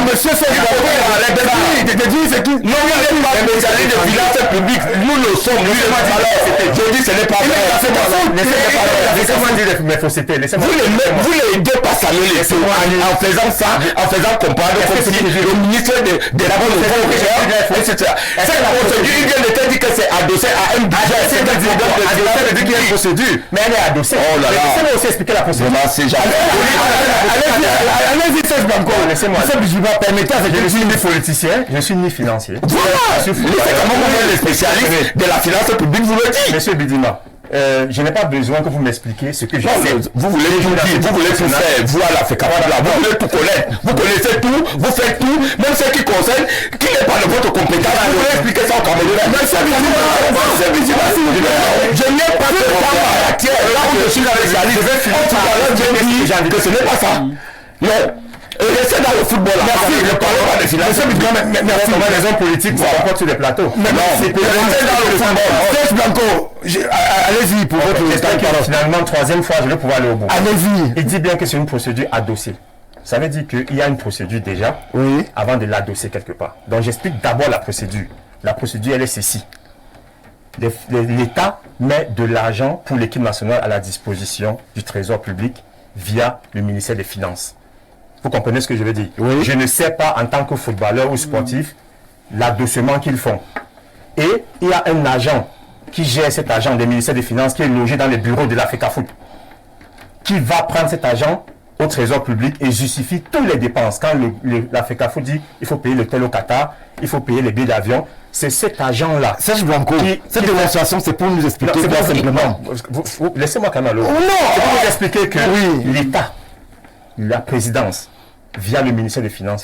Monsieur je te dis c'est qui? Non, vous n'êtes pas spécialistes de finances publiques. Nous le sommes. Je dis ce n'est pas vrai. Laissez-moi dire mes faussetés. Laissez-moi Vous les deux pas saluer les taux en faisant ça, en faisant comprendre comme si le ministre des rapports de fonds, etc. Cette procédure, il vient de te dire que c'est adossé à un budget. c'est de dire qu'il y a une procédure, mais elle est adossée. Oh là là. Laissez-moi aussi expliquer la procédure. Allez-y, Serge Blanco. Laissez-moi. Permettez à Je ne suis ni politicien, je ne suis ni financier. Voilà. Je suis C'est comment vous êtes les spécialistes de la finance publique, vous le dites. Monsieur Bidima, je n'ai pas besoin que vous m'expliquiez ce que je sais. Vous voulez tout dire, vous voulez tout faire. Voilà, c'est capable là. Vous voulez tout connaître. Vous connaissez tout, vous faites tout, même ce qui concerne, qui n'est pas de votre compétence. Vous voulez expliquer ça au Camerounais. Je n'ai pas de temps à la tienne. Là où je suis dans les spécialistes, je vais que ce n'est pas ça. Non. Restez dans le football là. Merci. Ne parlez pas de finances. Merci. Pour des raisons politiques, ça va pas sur les plateaux. Non, restez dans le football. Serge Blanco, allez-y pour votre J'espère que finalement, troisième fois, je vais pouvoir aller au bout. Allez-y. Il dit bien que c'est une procédure adossée. Ça veut dire qu'il y a une procédure déjà Oui. avant de l'adosser quelque part. Donc j'explique d'abord la procédure. La procédure, elle est ceci. L'État met de l'argent pour l'équipe nationale à la disposition du Trésor public via le ministère des Finances. Vous comprenez ce que je veux dire? Oui. Je ne sais pas en tant que footballeur ou sportif l'adossement qu'ils font. Et il y a un agent qui gère cet argent des ministères des Finances qui est logé dans les bureaux de l'Africa Foot, qui va prendre cet argent au Trésor public et justifie toutes les dépenses. Quand l'Africa Foot dit il faut payer l'hôtel au Qatar, il faut payer les billets d'avion, c'est cet argent-là. Serge Blanco, cette démonstration, c'est pour nous expliquer Non, c'est simplement. laissez-moi quand même aller. Non. C'est pour vous expliquer que Oui. l'État, la présidence, via le ministère des Finances,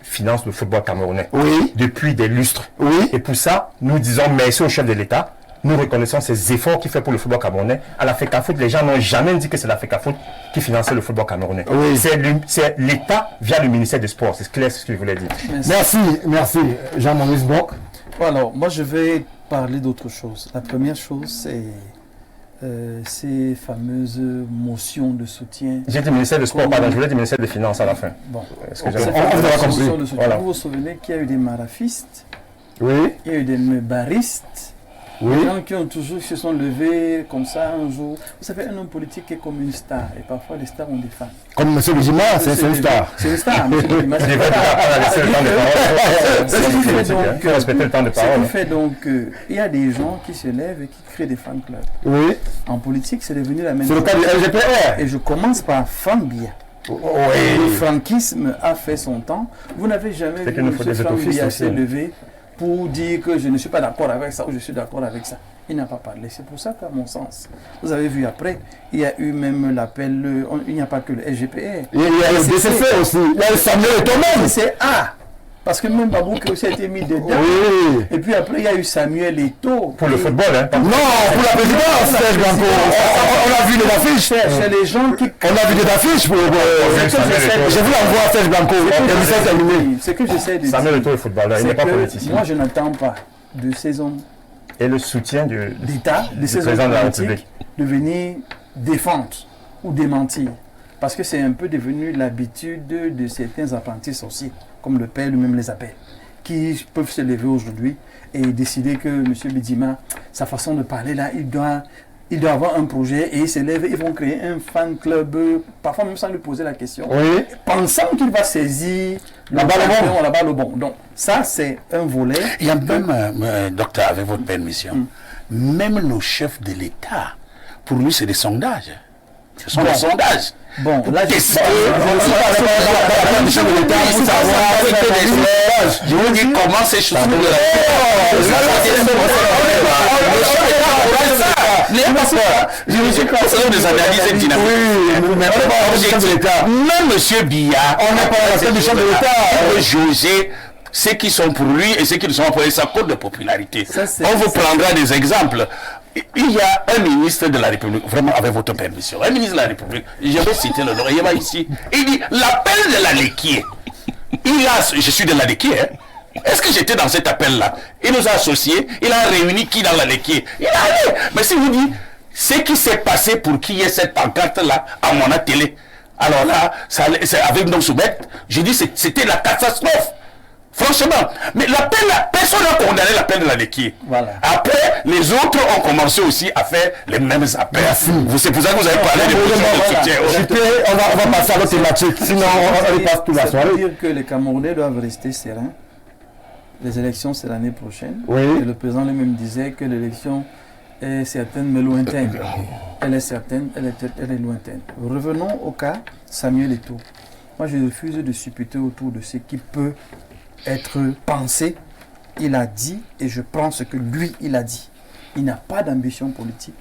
finance le football camerounais Oui. depuis des lustres. Oui. Et pour ça, nous disons merci au chef de l'État. Nous reconnaissons ses efforts qu'il fait pour le football camerounais. À l'Africa Foot, les gens n'ont jamais dit que c'est l'Africa Foot qui finançait le football camerounais. Oui. C'est l'État via le ministère des Sports. C'est clair ce que je voulais dire. Merci. Jean-Maurice Boc. Alors, moi, je vais parler d'autre chose. La première chose, c'est ces fameuses motions de soutien. J'ai dit ministère des Sports, pardon, je voulais dire ministère des Finances à la fin. Bon, Excusez-moi. ces on vous a fameuses compris. motions de soutien. Voilà. Vous vous souvenez qu'il y a eu des marafistes, Oui. il y a eu des mebaristes, Oui. des gens qui ont toujours se sont levés comme ça un jour. Vous savez, un homme politique est comme une star, et parfois les stars ont des fans. Comme M. Bijima, c'est une star. C'est une star, M. Bijima, Je c'est devrais une star. pas laisser le temps de parole. Ce qui fait Il donc, faut respecter le temps de ce parole. qui fait donc il y a des gens qui se lèvent et qui créent des fan clubs. Oui. En politique, c'est devenu la même C'est le cas chose. du LGPR. Et je commence par Fambia. Le Oui. franquisme a fait son temps. Vous n'avez jamais C'est vu qu'il nous faut M. des autofistes Fambia aussi. se lever pour dire que je ne suis pas d'accord avec ça ou je suis d'accord avec ça. Il n'a pas parlé. C'est pour ça qu'à mon sens, vous avez vu après, il y a eu même l'appel, il n'y a pas que le SGPR. Il y a le DCC aussi. Il y a le Samuel Eto'o. C'est A. Parce que même Babou qui aussi a été mis dedans. Oui. Et puis après, il y a eu Samuel Eto'o. Pour le football, hein. Non, pour la présidence, Serge Blanco. On a vu des affiches. C'est les gens qui... On a vu des affiches pour. Je vous l'envoie à Serge Blanco. L'émission est terminée. Ce que j'essaie de dire, Samuel Eto'o est footballeur, il n'est c'est pas que politicien. moi, je n'attends pas de ces hommes Et le soutien d'État, de ces hommes président de la politiques, République. de venir défendre ou démentir. Parce que c'est un peu devenu l'habitude de certains apprentis sorciers, comme le père lui-même les appelle, qui peuvent se lever aujourd'hui et décider que M. Bidima, sa façon de parler là, il doit avoir un projet et ils se lèvent, ils vont créer un fan club, parfois même sans lui poser la question, Oui. pensant qu'il va saisir La balle au bon. la balle au bon. Donc ça, c'est un volet. Il y a même, docteur, avec votre permission, même le chef de l'État, pour lui, c'est des sondages. Ce sont des sondages. Bon, là, je vous dis comment ces choses des analyses dynamiques. Même M. Biya, on n'a pas la tête du chef de l'État. José, ceux qui sont pour lui et ceux qui ne sont pas pour lui, ça compte de popularité. On vous prendra des exemples. Il y a un ministre de la République, vraiment avec votre permission, un ministre de la République, je vais citer le nom, il va ici, il dit l'appel de la Léquier. Je suis de la Léquier, hein. Est-ce que j'étais dans cet appel-là? Il nous a associés, il a réuni qui dans la Léquier? Il a allé. Mais si vous dites, ce qui s'est passé pour qu'il y ait cette pancarte-là à mon télé, alors là, c'est avec nos soumettes, je dis c'était la catastrophe. Franchement, mais l'appel, personne n'a condamné l'appel de la Léquier. Voilà. Après, les autres ont commencé aussi à faire les mêmes appels. C'est pour ça que vous avez parlé de soutien. On va passer à l'autre thématique, sinon on passe toute la soirée. Ça veut dire que les Camerounais doivent rester sereins. Les élections, c'est l'année prochaine. Oui. Et le président lui-même disait que l'élection est certaine mais lointaine. Elle est certaine, elle est lointaine. Revenons au cas Samuel Eto'o. Moi, je refuse de supputer autour de ce qui peut être pensé. Il a dit, et je pense que lui, il a dit. Il n'a pas d'ambition politique.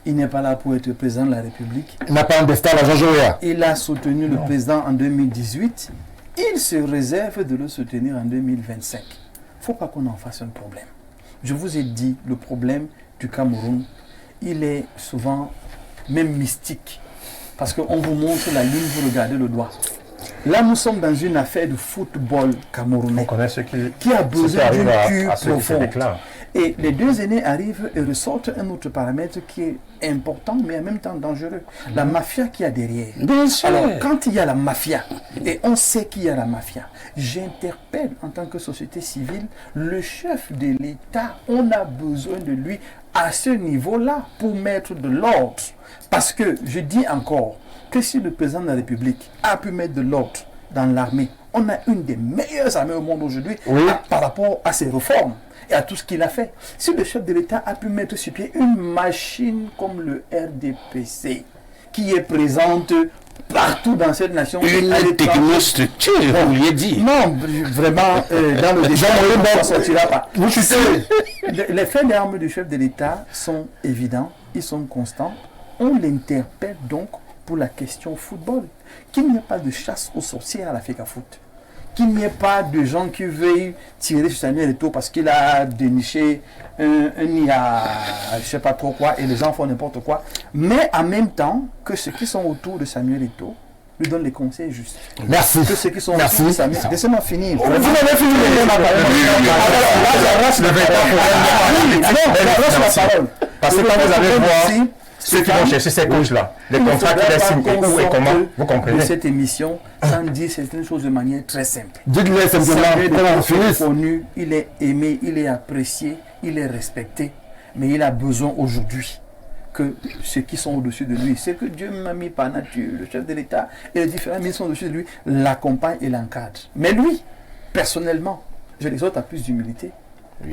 Il n'est pas là pour être président de la République. Il n'a pas un destin à Jean Joya. Il a soutenu le président en 2018. Il se réserve de le soutenir en 2025. Il ne faut pas qu'on en fasse un problème. Je vous ai dit, le problème du Cameroun, il est souvent même mystique. Parce qu'on vous montre la ligne, vous regardez le doigt. Là, nous sommes dans une affaire de football camerounais. On connaît ceux qui a besoin d'une cure profonde. Et les deux aînés arrivent et ressortent un autre paramètre qui est important, mais en même temps dangereux. La mafia qu'il y a derrière. Alors, quand il y a la mafia, et on sait qu'il y a la mafia, j'interpelle en tant que société civile, le chef de l'État, on a besoin de lui à ce niveau-là pour mettre de l'ordre. Parce que, je dis encore, que si le président de la République a pu mettre de l'ordre dans l'armée, on a une des meilleures armées au monde aujourd'hui par rapport à ses réformes et à tout ce qu'il a fait. Si le chef de l'État a pu mettre sur pied une machine comme le RDPC, qui est présente partout dans cette nation. Une technostructure, vous lui dit. Non, vraiment, dans le débat, on ne sortira pas. Les faits d'armes du chef de l'État sont évidents, ils sont constants. On l'interpelle donc pour la question football. Qu'il n'y ait pas de chasse aux sorcières à la FECAFOOT. Qu'il n'y ait pas de gens qui veuillent tirer sur Samuel Eto'o parce qu'il a déniché un nid à je ne sais pas trop quoi et les gens font n'importe quoi. Mais en même temps, que ceux qui sont autour de Samuel Eto'o lui donnent les conseils justes. Merci. Que ceux qui sont autour de Samuel Eto'o. Laissez-moi finir. Vous avez fini. Parce que quand vous allez voir ceux qui vont chercher ces coachs-là, les contrats qu'il a signés, où et comment, vous comprenez. Cette émission, sans dire certaines choses de manière très simple. Dites-le simplement, il est aimé, il est apprécié, il est respecté, mais il a besoin aujourd'hui que ceux qui sont au-dessus de lui, c'est que Dieu m'a mis par nature, le chef de l'État et les différents ministres sont au-dessus de lui, l'accompagnent et l'encadrent. Mais lui, personnellement, je l'exhorte à plus d'humilité,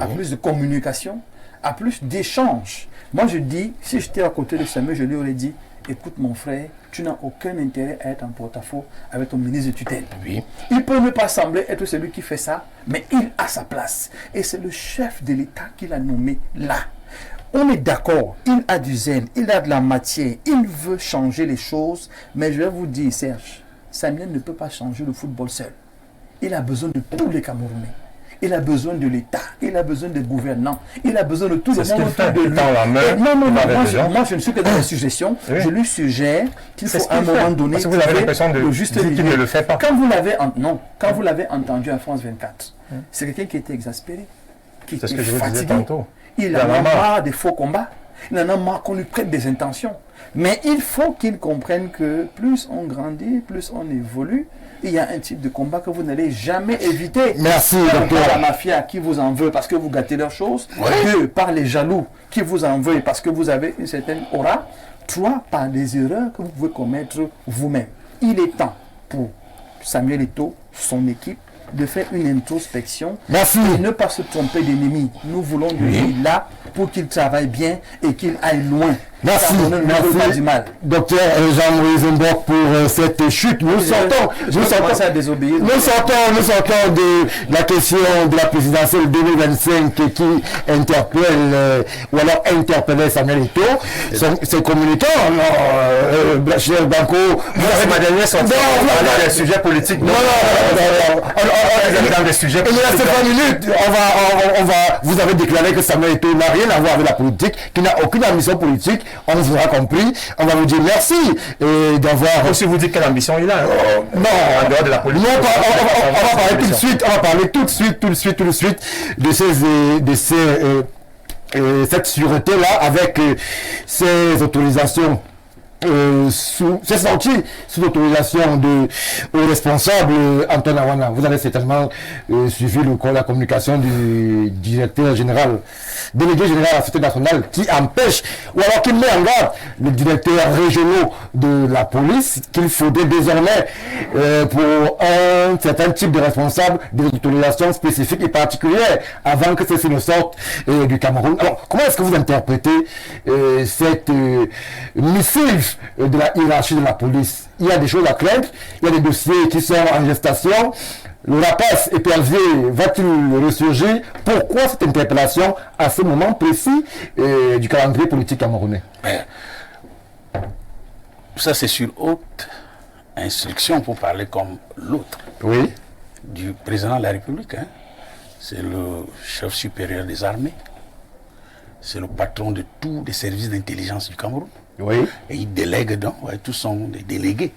à plus de communication, à plus d'échanges. Moi, je dis, si j'étais à côté de Samuel, je lui aurais dit, écoute mon frère, tu n'as aucun intérêt à être en porte-à-faux avec ton ministre de tutelle. Oui. Il peut ne pas sembler être celui qui fait ça, mais il a sa place. Et c'est le chef de l'État qui l'a nommé là. On est d'accord, il a du zèle, il a de la matière, il veut changer les choses, mais je vais vous dire, Serge, Samuel ne peut pas changer le football seul. Il a besoin de tous les Camerounais. Il a besoin de l'État, il a besoin des gouvernants, il a besoin de tout le monde autour de lui. Moi, je ne suis que dans la suggestion. Oui. Je lui suggère qu'il faut à un moment donné parce que vous avez l'impression de juste qu'il ne le fait pas. Quand vous l'avez entendu à France 24, c'est quelqu'un qui était exaspéré, qui était fatigué. Il en a marre des faux combats. Il en a marre qu'on lui prête des intentions. Mais il faut qu'il comprenne que plus on grandit, plus on évolue, il y a un type de combat que vous n'allez jamais éviter. Merci, docteur. Par la mafia qui vous en veut parce que vous gâtez leurs choses. Deux, par les jaloux qui vous en veulent parce que vous avez une certaine aura. Trois, par des erreurs que vous pouvez commettre vous-même. Il est temps pour Samuel Eto'o, son équipe, de faire une introspection Merci. et ne pas se tromper d'ennemi. Nous voulons lui là pour qu'il travaille bien et qu'il aille loin. Merci, Ça ne nous veut pas du mal. docteur Jean-Maurice Mbok, pour cette chute. Nous sortons à désobéir. Nous sortons de la question de la présidentielle 2025 qui interpelle, ou alors interpellait Samuel Eto'o, ses communicants. Cher Banco, vous avez ma dernière sortie. Dans des sujets politiques. Non. Dans des sujets politiques. Il reste 5 minutes. Vous avez déclaré que Samuel Eto'o n'a rien à voir avec la politique, qu'il n'a aucune ambition politique. On vous aura compris. On va vous dire merci d'avoir. Aussi vous dites quelle ambition il a. Non, en dehors de la politique. Non, on va parler tout de suite. On va parler tout de suite de cette sûreté là avec ces autorisations. C'est sorti sous l'autorisation au responsable Antoine Awana. Vous avez certainement suivi la communication du directeur général, délégué général à la Sûreté nationale, qui empêche, ou alors qui met en garde le directeur régional de la police qu'il faudrait désormais pour un certain type de responsable des autorisations spécifiques et particulières avant que ceci ne sorte du Cameroun. Alors, comment est-ce que vous interprétez cette missive de la hiérarchie de la police? Il y a des choses à craindre, il y a des dossiers qui sont en gestation. Le rapace épervier va-t-il ressurgir? Pourquoi cette interpellation à ce moment précis du calendrier politique camerounais? Ça, c'est sur haute instruction, pour parler comme l'autre, du président de la République. C'est le chef supérieur des armées. C'est le patron de tous les services d'intelligence du Cameroun. Et il délègue donc, tous sont des délégués.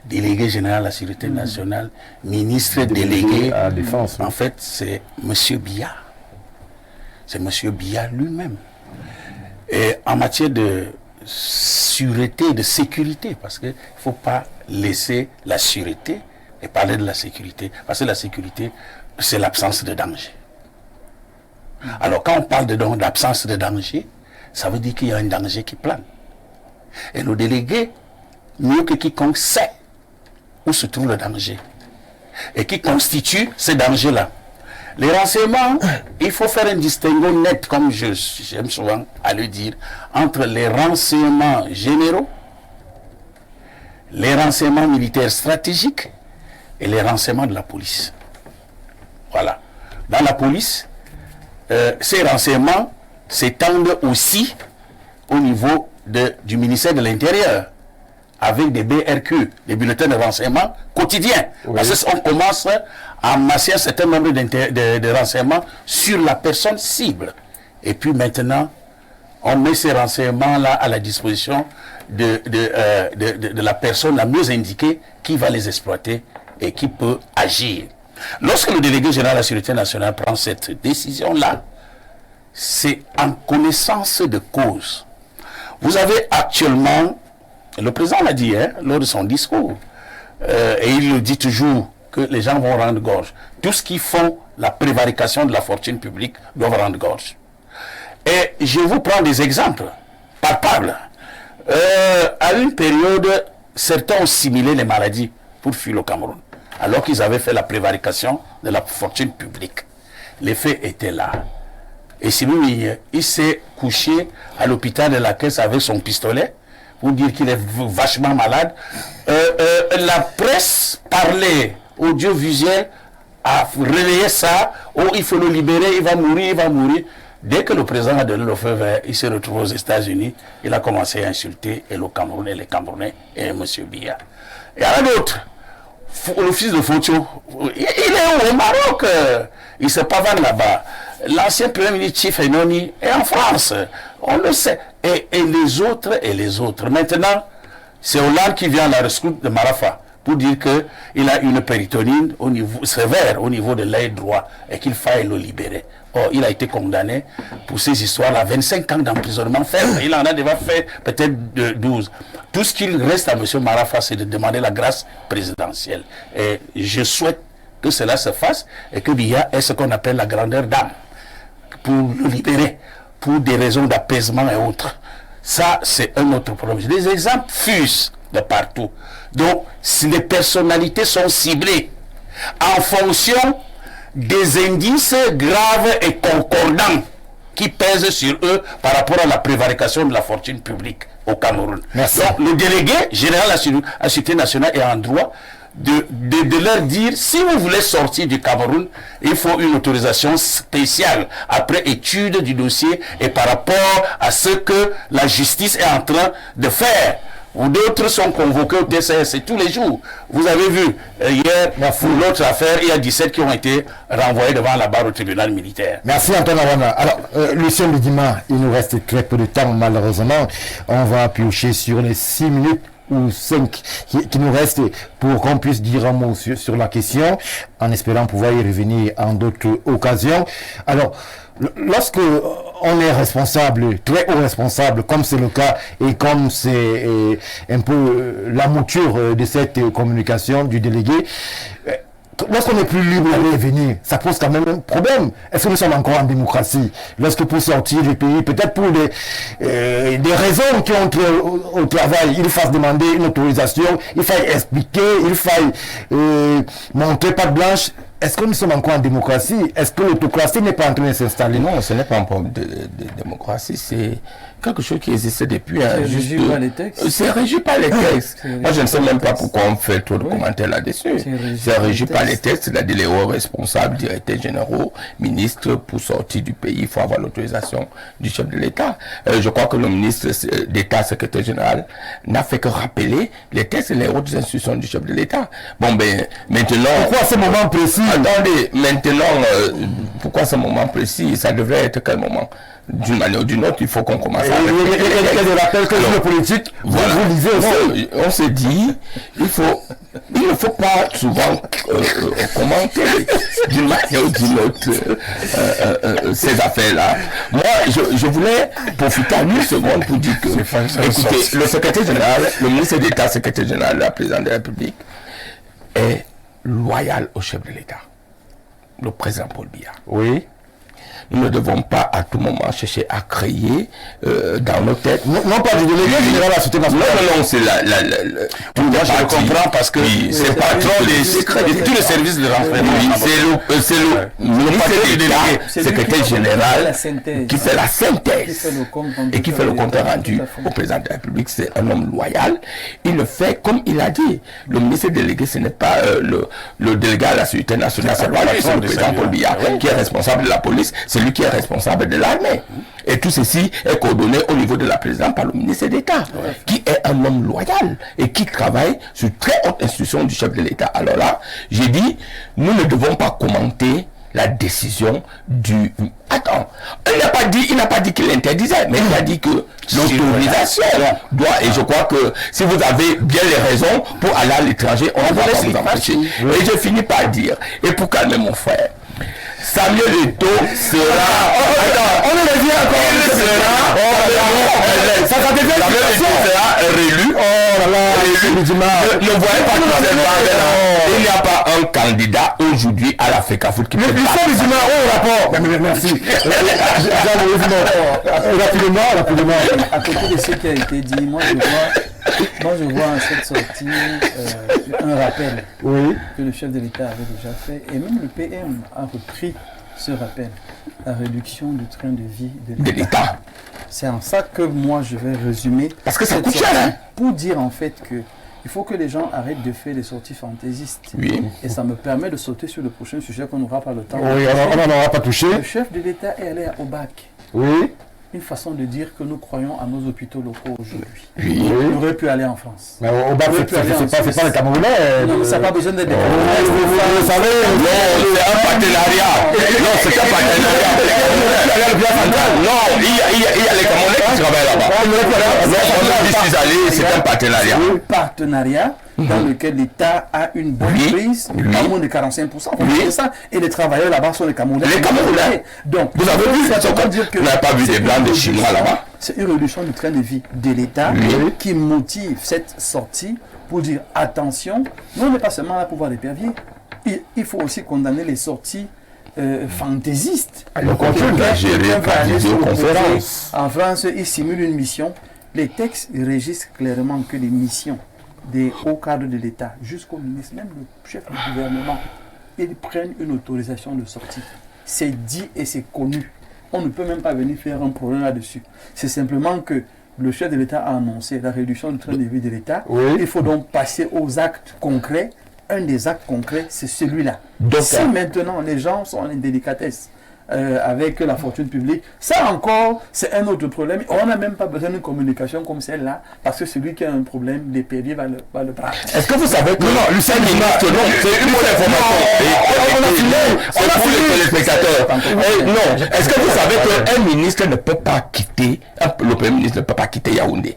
Délégué général à la sécurité nationale, ministre délégué à la défense. En fait, c'est M. Biya. C'est M. Biya lui-même. Et en matière de sûreté, de sécurité, parce qu'il ne faut pas laisser la sûreté et parler de la sécurité, parce que la sécurité, c'est l'absence de danger. Alors quand on parle d'absence de danger, ça veut dire qu'il y a un danger qui plane. Et nos délégués, mieux que quiconque, sait où se trouve le danger et qui constitue ces dangers-là. Les renseignements, il faut faire un distinguo net, comme j'aime souvent à le dire, entre les renseignements généraux, les renseignements militaires stratégiques et les renseignements de la police. Voilà. Dans la police, ces renseignements s'étendent aussi au niveau du ministère de l'Intérieur, avec des BRQ, des bulletins de renseignement quotidiens. Parce qu'on commence à amasser un certain nombre de renseignements sur la personne cible. Et puis maintenant, on met ces renseignements-là à la disposition de la personne la mieux indiquée qui va les exploiter et qui peut agir. Lorsque le délégué général de la Sécurité nationale prend cette décision-là, c'est en connaissance de cause. Vous avez actuellement, le président l'a dit lors de son discours, et il le dit toujours, que les gens vont rendre gorge. Tout ce qui font la prévarication de la fortune publique doivent rendre gorge. Et je vous prends des exemples palpables. À une période, certains ont simulé les maladies pour fuir le Cameroun, alors qu'ils avaient fait la prévarication de la fortune publique. Les faits étaient là. Et Sylvie, il s'est couché à l'hôpital de la Caisse avec son pistolet pour dire qu'il est vachement malade. La presse parlait, audiovisuel, a relayé ça. Oh, il faut le libérer, il va mourir, il va mourir. Dès que le président a donné le feu vert, il s'est retrouvé aux États-Unis. Il a commencé à insulter et le Cameroun et les Camerounais et M. Biya. Et à l'autre, le fils de Fotio, il est au Maroc. Il se pavane là-bas. L'ancien premier ministre Chief Enoni est en France. On le sait. Et les autres. Maintenant, c'est Hollande qui vient à la rescousse de Marafa pour dire qu'il a une péritonine sévère au niveau de l'œil droit et qu'il faille le libérer. Or, il a été condamné pour ces histoires-là, 25 ans d'emprisonnement ferme. Il en a déjà fait peut-être 12. Tout ce qu'il reste à M. Marafa, c'est de demander la grâce présidentielle. Et je souhaite que cela se fasse et que Biya ait ce qu'on appelle la grandeur d'âme pour le libérer, pour des raisons d'apaisement et autres. Ça, c'est un autre problème. Des exemples fusent de partout. Donc, si les personnalités sont ciblées, en fonction des indices graves et concordants qui pèsent sur eux par rapport à la prévarication de la fortune publique au Cameroun. Merci. Donc, le délégué général à la Sûreté nationale est en droit de leur dire, si vous voulez sortir du Cameroun, il faut une autorisation spéciale après étude du dossier et par rapport à ce que la justice est en train de faire. Ou d'autres sont convoqués au TCS tous les jours. Vous avez vu, hier, pour l'autre affaire, il y a 17 qui ont été renvoyés devant la barre au tribunal militaire. Merci Antoine Awana. Alors, Lucien Bidima, il nous reste très peu de temps malheureusement. On va piocher sur les 6 minutes ou 5 qui nous restent pour qu'on puisse dire un mot sur la question, en espérant pouvoir y revenir en d'autres occasions. Alors, lorsque on est responsable, très haut responsable, comme c'est le cas et comme c'est un peu la mouture de cette communication du délégué, lorsqu'on n'est plus libre d'aller et venir, ça pose quand même un problème. Est-ce que nous sommes encore en démocratie? Lorsque pour sortir du pays, peut-être pour des raisons qui ont trait au travail, il faille demander une autorisation, il faille expliquer, il faille montrer patte blanche. Est-ce que nous sommes encore en démocratie? Est-ce que l'autocratie n'est pas en train de s'installer? Non, ce n'est pas un problème de démocratie, c'est quelque chose qui existe depuis C'est régi par les textes. C'est régi par les textes. Moi, je ne sais même pas pourquoi on fait trop de commentaires là-dessus. C'est régi par les textes, c'est-à-dire les hauts responsables, directeurs généraux, ministres, pour sortir du pays, il faut avoir l'autorisation du chef de l'État. Je crois que le ministre d'État, secrétaire général, n'a fait que rappeler les textes et les hautes instructions du chef de l'État. Bon, ben, maintenant... Pourquoi à ce moment précis? Attendez, maintenant, pourquoi ce moment précis? Ça devrait être quel moment? D'une manière ou d'une autre, il faut qu'on commence à... Je rappelle que le politique, voilà. vous lisez aussi. On s'est dit, il ne faut pas souvent commenter d'une manière ou d'une autre ces affaires-là. Moi, je voulais profiter à une seconde pour dire que, écoutez, le secrétaire général, le ministre d'État, secrétaire général de la présidente de la République, est loyal au chef de l'État, le président Paul Biya. Oui. Nous ne devons pas à tout moment chercher à créer dans nos têtes. Non pas du délégué général à la Sûreté nationale. Non, c'est Moi, je le comprends parce que c'est le patron de tous les services de renseignement. C'est le ministre d'État, secrétaire général, qui fait la synthèse et qui fait le compte rendu au président de la République. C'est un homme loyal. Il le fait comme il a dit. Le ministre délégué, ce n'est pas le délégué à la Sûreté nationale, c'est le président Paul Biya qui est responsable de la police. C'est lui qui est responsable de l'armée. Et tout ceci est coordonné au niveau de la présidente par le ministre d'État, qui est un homme loyal et qui travaille sur très haute instruction du chef de l'État. Alors là, j'ai dit, nous ne devons pas commenter la décision du... Attends, il n'a pas dit qu'il interdisait, mais il a dit que l'autorisation doit... Et je crois que si vous avez bien les raisons pour aller à l'étranger, on ne va pas vous empêcher. Et je finis par dire, et pour calmer mon frère, Samuel Eto'o sera... On ne le dit encore. Ça devient Samuel Eto'o sera réélu. Oh là là. Ne voyez pas tout cette bande-là. Il n'y a pas un candidat aujourd'hui à la FECAFOOT qui peut pas... au rapport. Merci. Rapidement. À côté de ce qui a été dit, moi je vois en cette sortie un rappel que le chef de l'État avait déjà fait et même le PM a repris ce rappel, la réduction du train de vie de l'État. C'est en ça que moi je vais résumer. Parce que ça coûte cher, hein? Pour dire en fait que il faut que les gens arrêtent de faire des sorties fantaisistes. Oui. Et ça me permet de sauter sur le prochain sujet qu'on n'aura pas le temps. Oui, on n'en aura pas touché. Le chef de l'État est allé au bac. Oui. Une façon de dire que nous croyons à nos hôpitaux locaux aujourd'hui. Oui. On aurait pu aller en France. Mais au bac, c'est pas le Camerounais. Non, mais ça n'a pas besoin d'être des Vous savez, c'est un partenariat. Non, c'est un partenariat. Non, il y a les Camerounais qui travaillent là-bas. Non, c'est un partenariat. Un partenariat dans lequel l'État a une bonne prise, pas moins de 45%. C'est ça. Et les travailleurs là-bas sont les Camerounais. Les Camerounais. Donc, vous avez vu, vous n'avez pas vu des blancs des Chinois là-bas. C'est une réduction du train de vie de l'État qui motive cette sortie pour dire attention, nous on n'est pas seulement là pour voir des perviers. Il faut aussi condamner les sorties fantaisistes. Le contrôle va gérer par vidéoconférence. En France, ils simulent une mission. Les textes régissent clairement que les missions des hauts cadres de l'État jusqu'au ministre, même le chef du gouvernement, ils prennent une autorisation de sortie. C'est dit et c'est connu. On ne peut même pas venir faire un problème là-dessus. C'est simplement que le chef de l'État a annoncé la réduction du train de vie de l'État. Oui. Il faut donc passer aux actes concrets. Un des actes concrets, c'est celui-là. Donc, Si maintenant les gens sont en délicatesse avec la fortune publique, ça encore, c'est un autre problème. On n'a même pas besoin d'une communication comme celle-là, parce que celui qui a un problème, les PV va le prendre. est-ce que vous savez que... Non, Lucien Ministre, non, c'est une bonne information. On a fini. C'est pour les téléspectateurs. Non, est-ce que vous savez qu'un ministre ne peut pas quitter, le Premier ministre ne peut pas quitter Yaoundé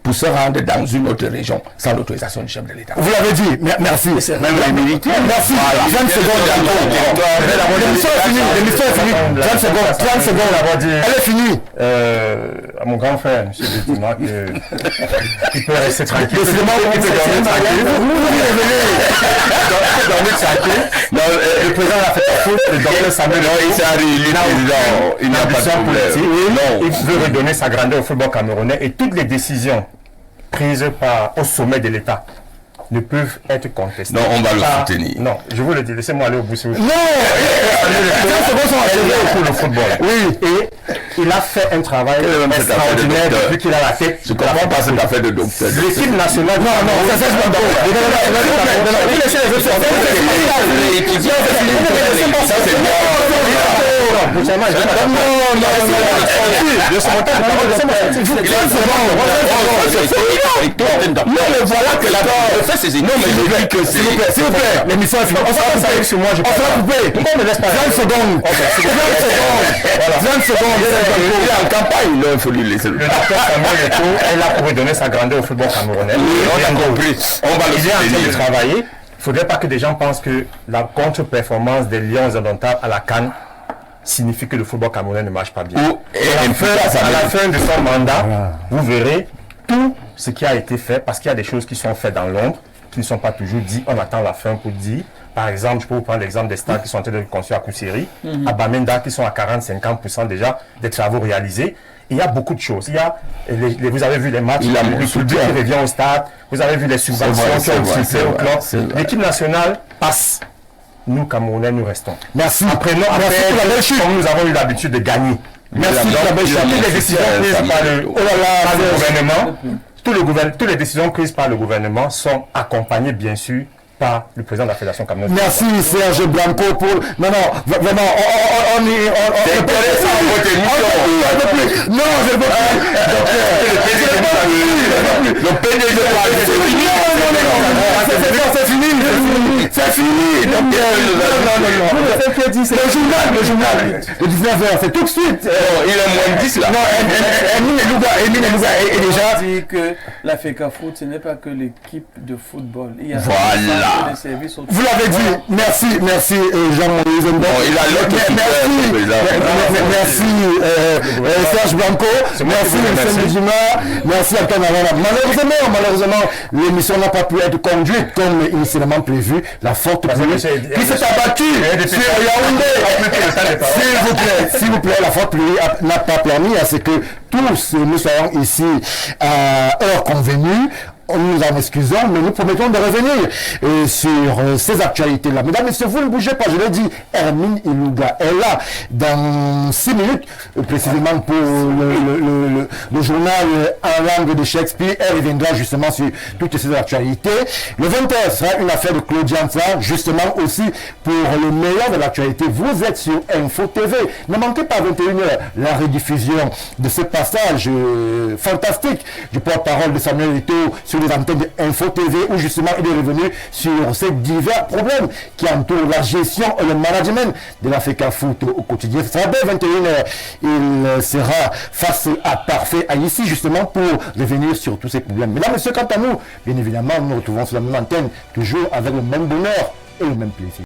pour se rendre dans une autre région sans l'autorisation du chef de l'État? Vous l'avez dit, merci. Même les militaires. Merci. 20 secondes. L'émission est finie. L'émission est finie. 30 secondes. 30 secondes. Elle est finie. À mon grand frère, M. Bédima, il peut rester tranquille. Décidément, Il peut dormir tranquille. Il peut dormir tranquille. Le président de la FECAFOOT, le docteur Samuel, il s'est réélu président. Il n'a pas de problème. Il veut redonner sa grandeur au football camerounais et toutes les décisions prises au sommet de l'État ne peuvent être contestées. Non, on va le soutenir. Non, je vous le dis, laissez-moi aller au bout. Non, pour le football. Oui, et il a fait un travail extraordinaire depuis qu'il a la tête. Je comprends pas cette affaire de docteur. L'équipe nationale. Non, ça c'est non, mais je dis que s'il vous plaît, l'émission est finie. On s'en va sur moi, je pense. On va couper. Pourquoi on me laisse pas 20 secondes. 20 secondes. Il est en campagne, il faut lui laisser le docteur Samuel Eto'o est là pour redonner sa grandeur au football camerounais. On a compris. On va le il est en train de travailler. Il ne faudrait pas que des gens pensent que la contre-performance des Lions indomptables à la CAN signifie que le football camerounais ne marche pas bien. À la fin de son mandat, vous verrez tout ce qui a été fait, parce qu'il y a des choses qui sont faites dans l'ombre, qui ne sont pas toujours dites. On attend la fin pour dire. Par exemple, je peux vous prendre l'exemple des stades qui sont en train de construire à Koussiri, à Bamenda, qui sont à 40-50% déjà des travaux réalisés. Il y a beaucoup de choses. Il y a, vous avez vu les matchs, le public qui revient au stade, vous avez vu les subventions qui ont circulé au club. L'équipe nationale passe. Nous, Camerounais, nous restons. Merci. Après, comme nous avons eu l'habitude de gagner. Merci. Toutes les décisions prises par le gouvernement, toutes les décisions prises par le gouvernement sont accompagnées, bien sûr, par le président de la Fédération camerounaise. Merci Serge Blanco pour... Non, vraiment, on est... C'est intéressant votre émission. Non, je ne veux pas. Le PDG c'est fini. C'est fini. Le journal. Le 19h, c'est tout de suite. Il est moins 10 là. Non, Emile Elouga est déjà... dit que la FECAFOOT, ce n'est pas que l'équipe de football. Il y a voilà. Vous l'avez dit. Merci Jean-Maurice Ndong. Il a l'autre merci Serge Blanco. Merci Lucien Bédima. Merci Antoine Arana. Malheureusement, l'émission n'a pas pu être conduite comme initialement prévu. La forte pluie qui s'est abattue sur Yaoundé. S'il vous plaît, la forte pluie n'a pas permis à ce que tous nous soyons ici à heure convenue. Nous en excusons, mais nous promettons de revenir sur ces actualités-là. Mesdames et messieurs, vous ne bougez pas, je l'ai dit, Hermine Ilouga est là dans 6 minutes, précisément pour le journal en langue de Shakespeare. Elle reviendra justement sur toutes ces actualités. Le 20h sera une affaire de Claudia Ansar, justement aussi pour le meilleur de l'actualité. Vous êtes sur Info TV. Ne manquez pas à 21h la rediffusion de ce passage fantastique du porte-parole de Samuel Eto'o sur les antennes de Info TV, où justement il est revenu sur ces divers problèmes qui entourent la gestion et le management de la FECAFOOT au quotidien. Ce sera dès 21h. Il sera face à Parfait Haïti justement pour revenir sur tous ces problèmes. Mesdames et messieurs, quant à nous, bien évidemment, nous nous retrouvons sur la même antenne, toujours avec le même bonheur et le même plaisir.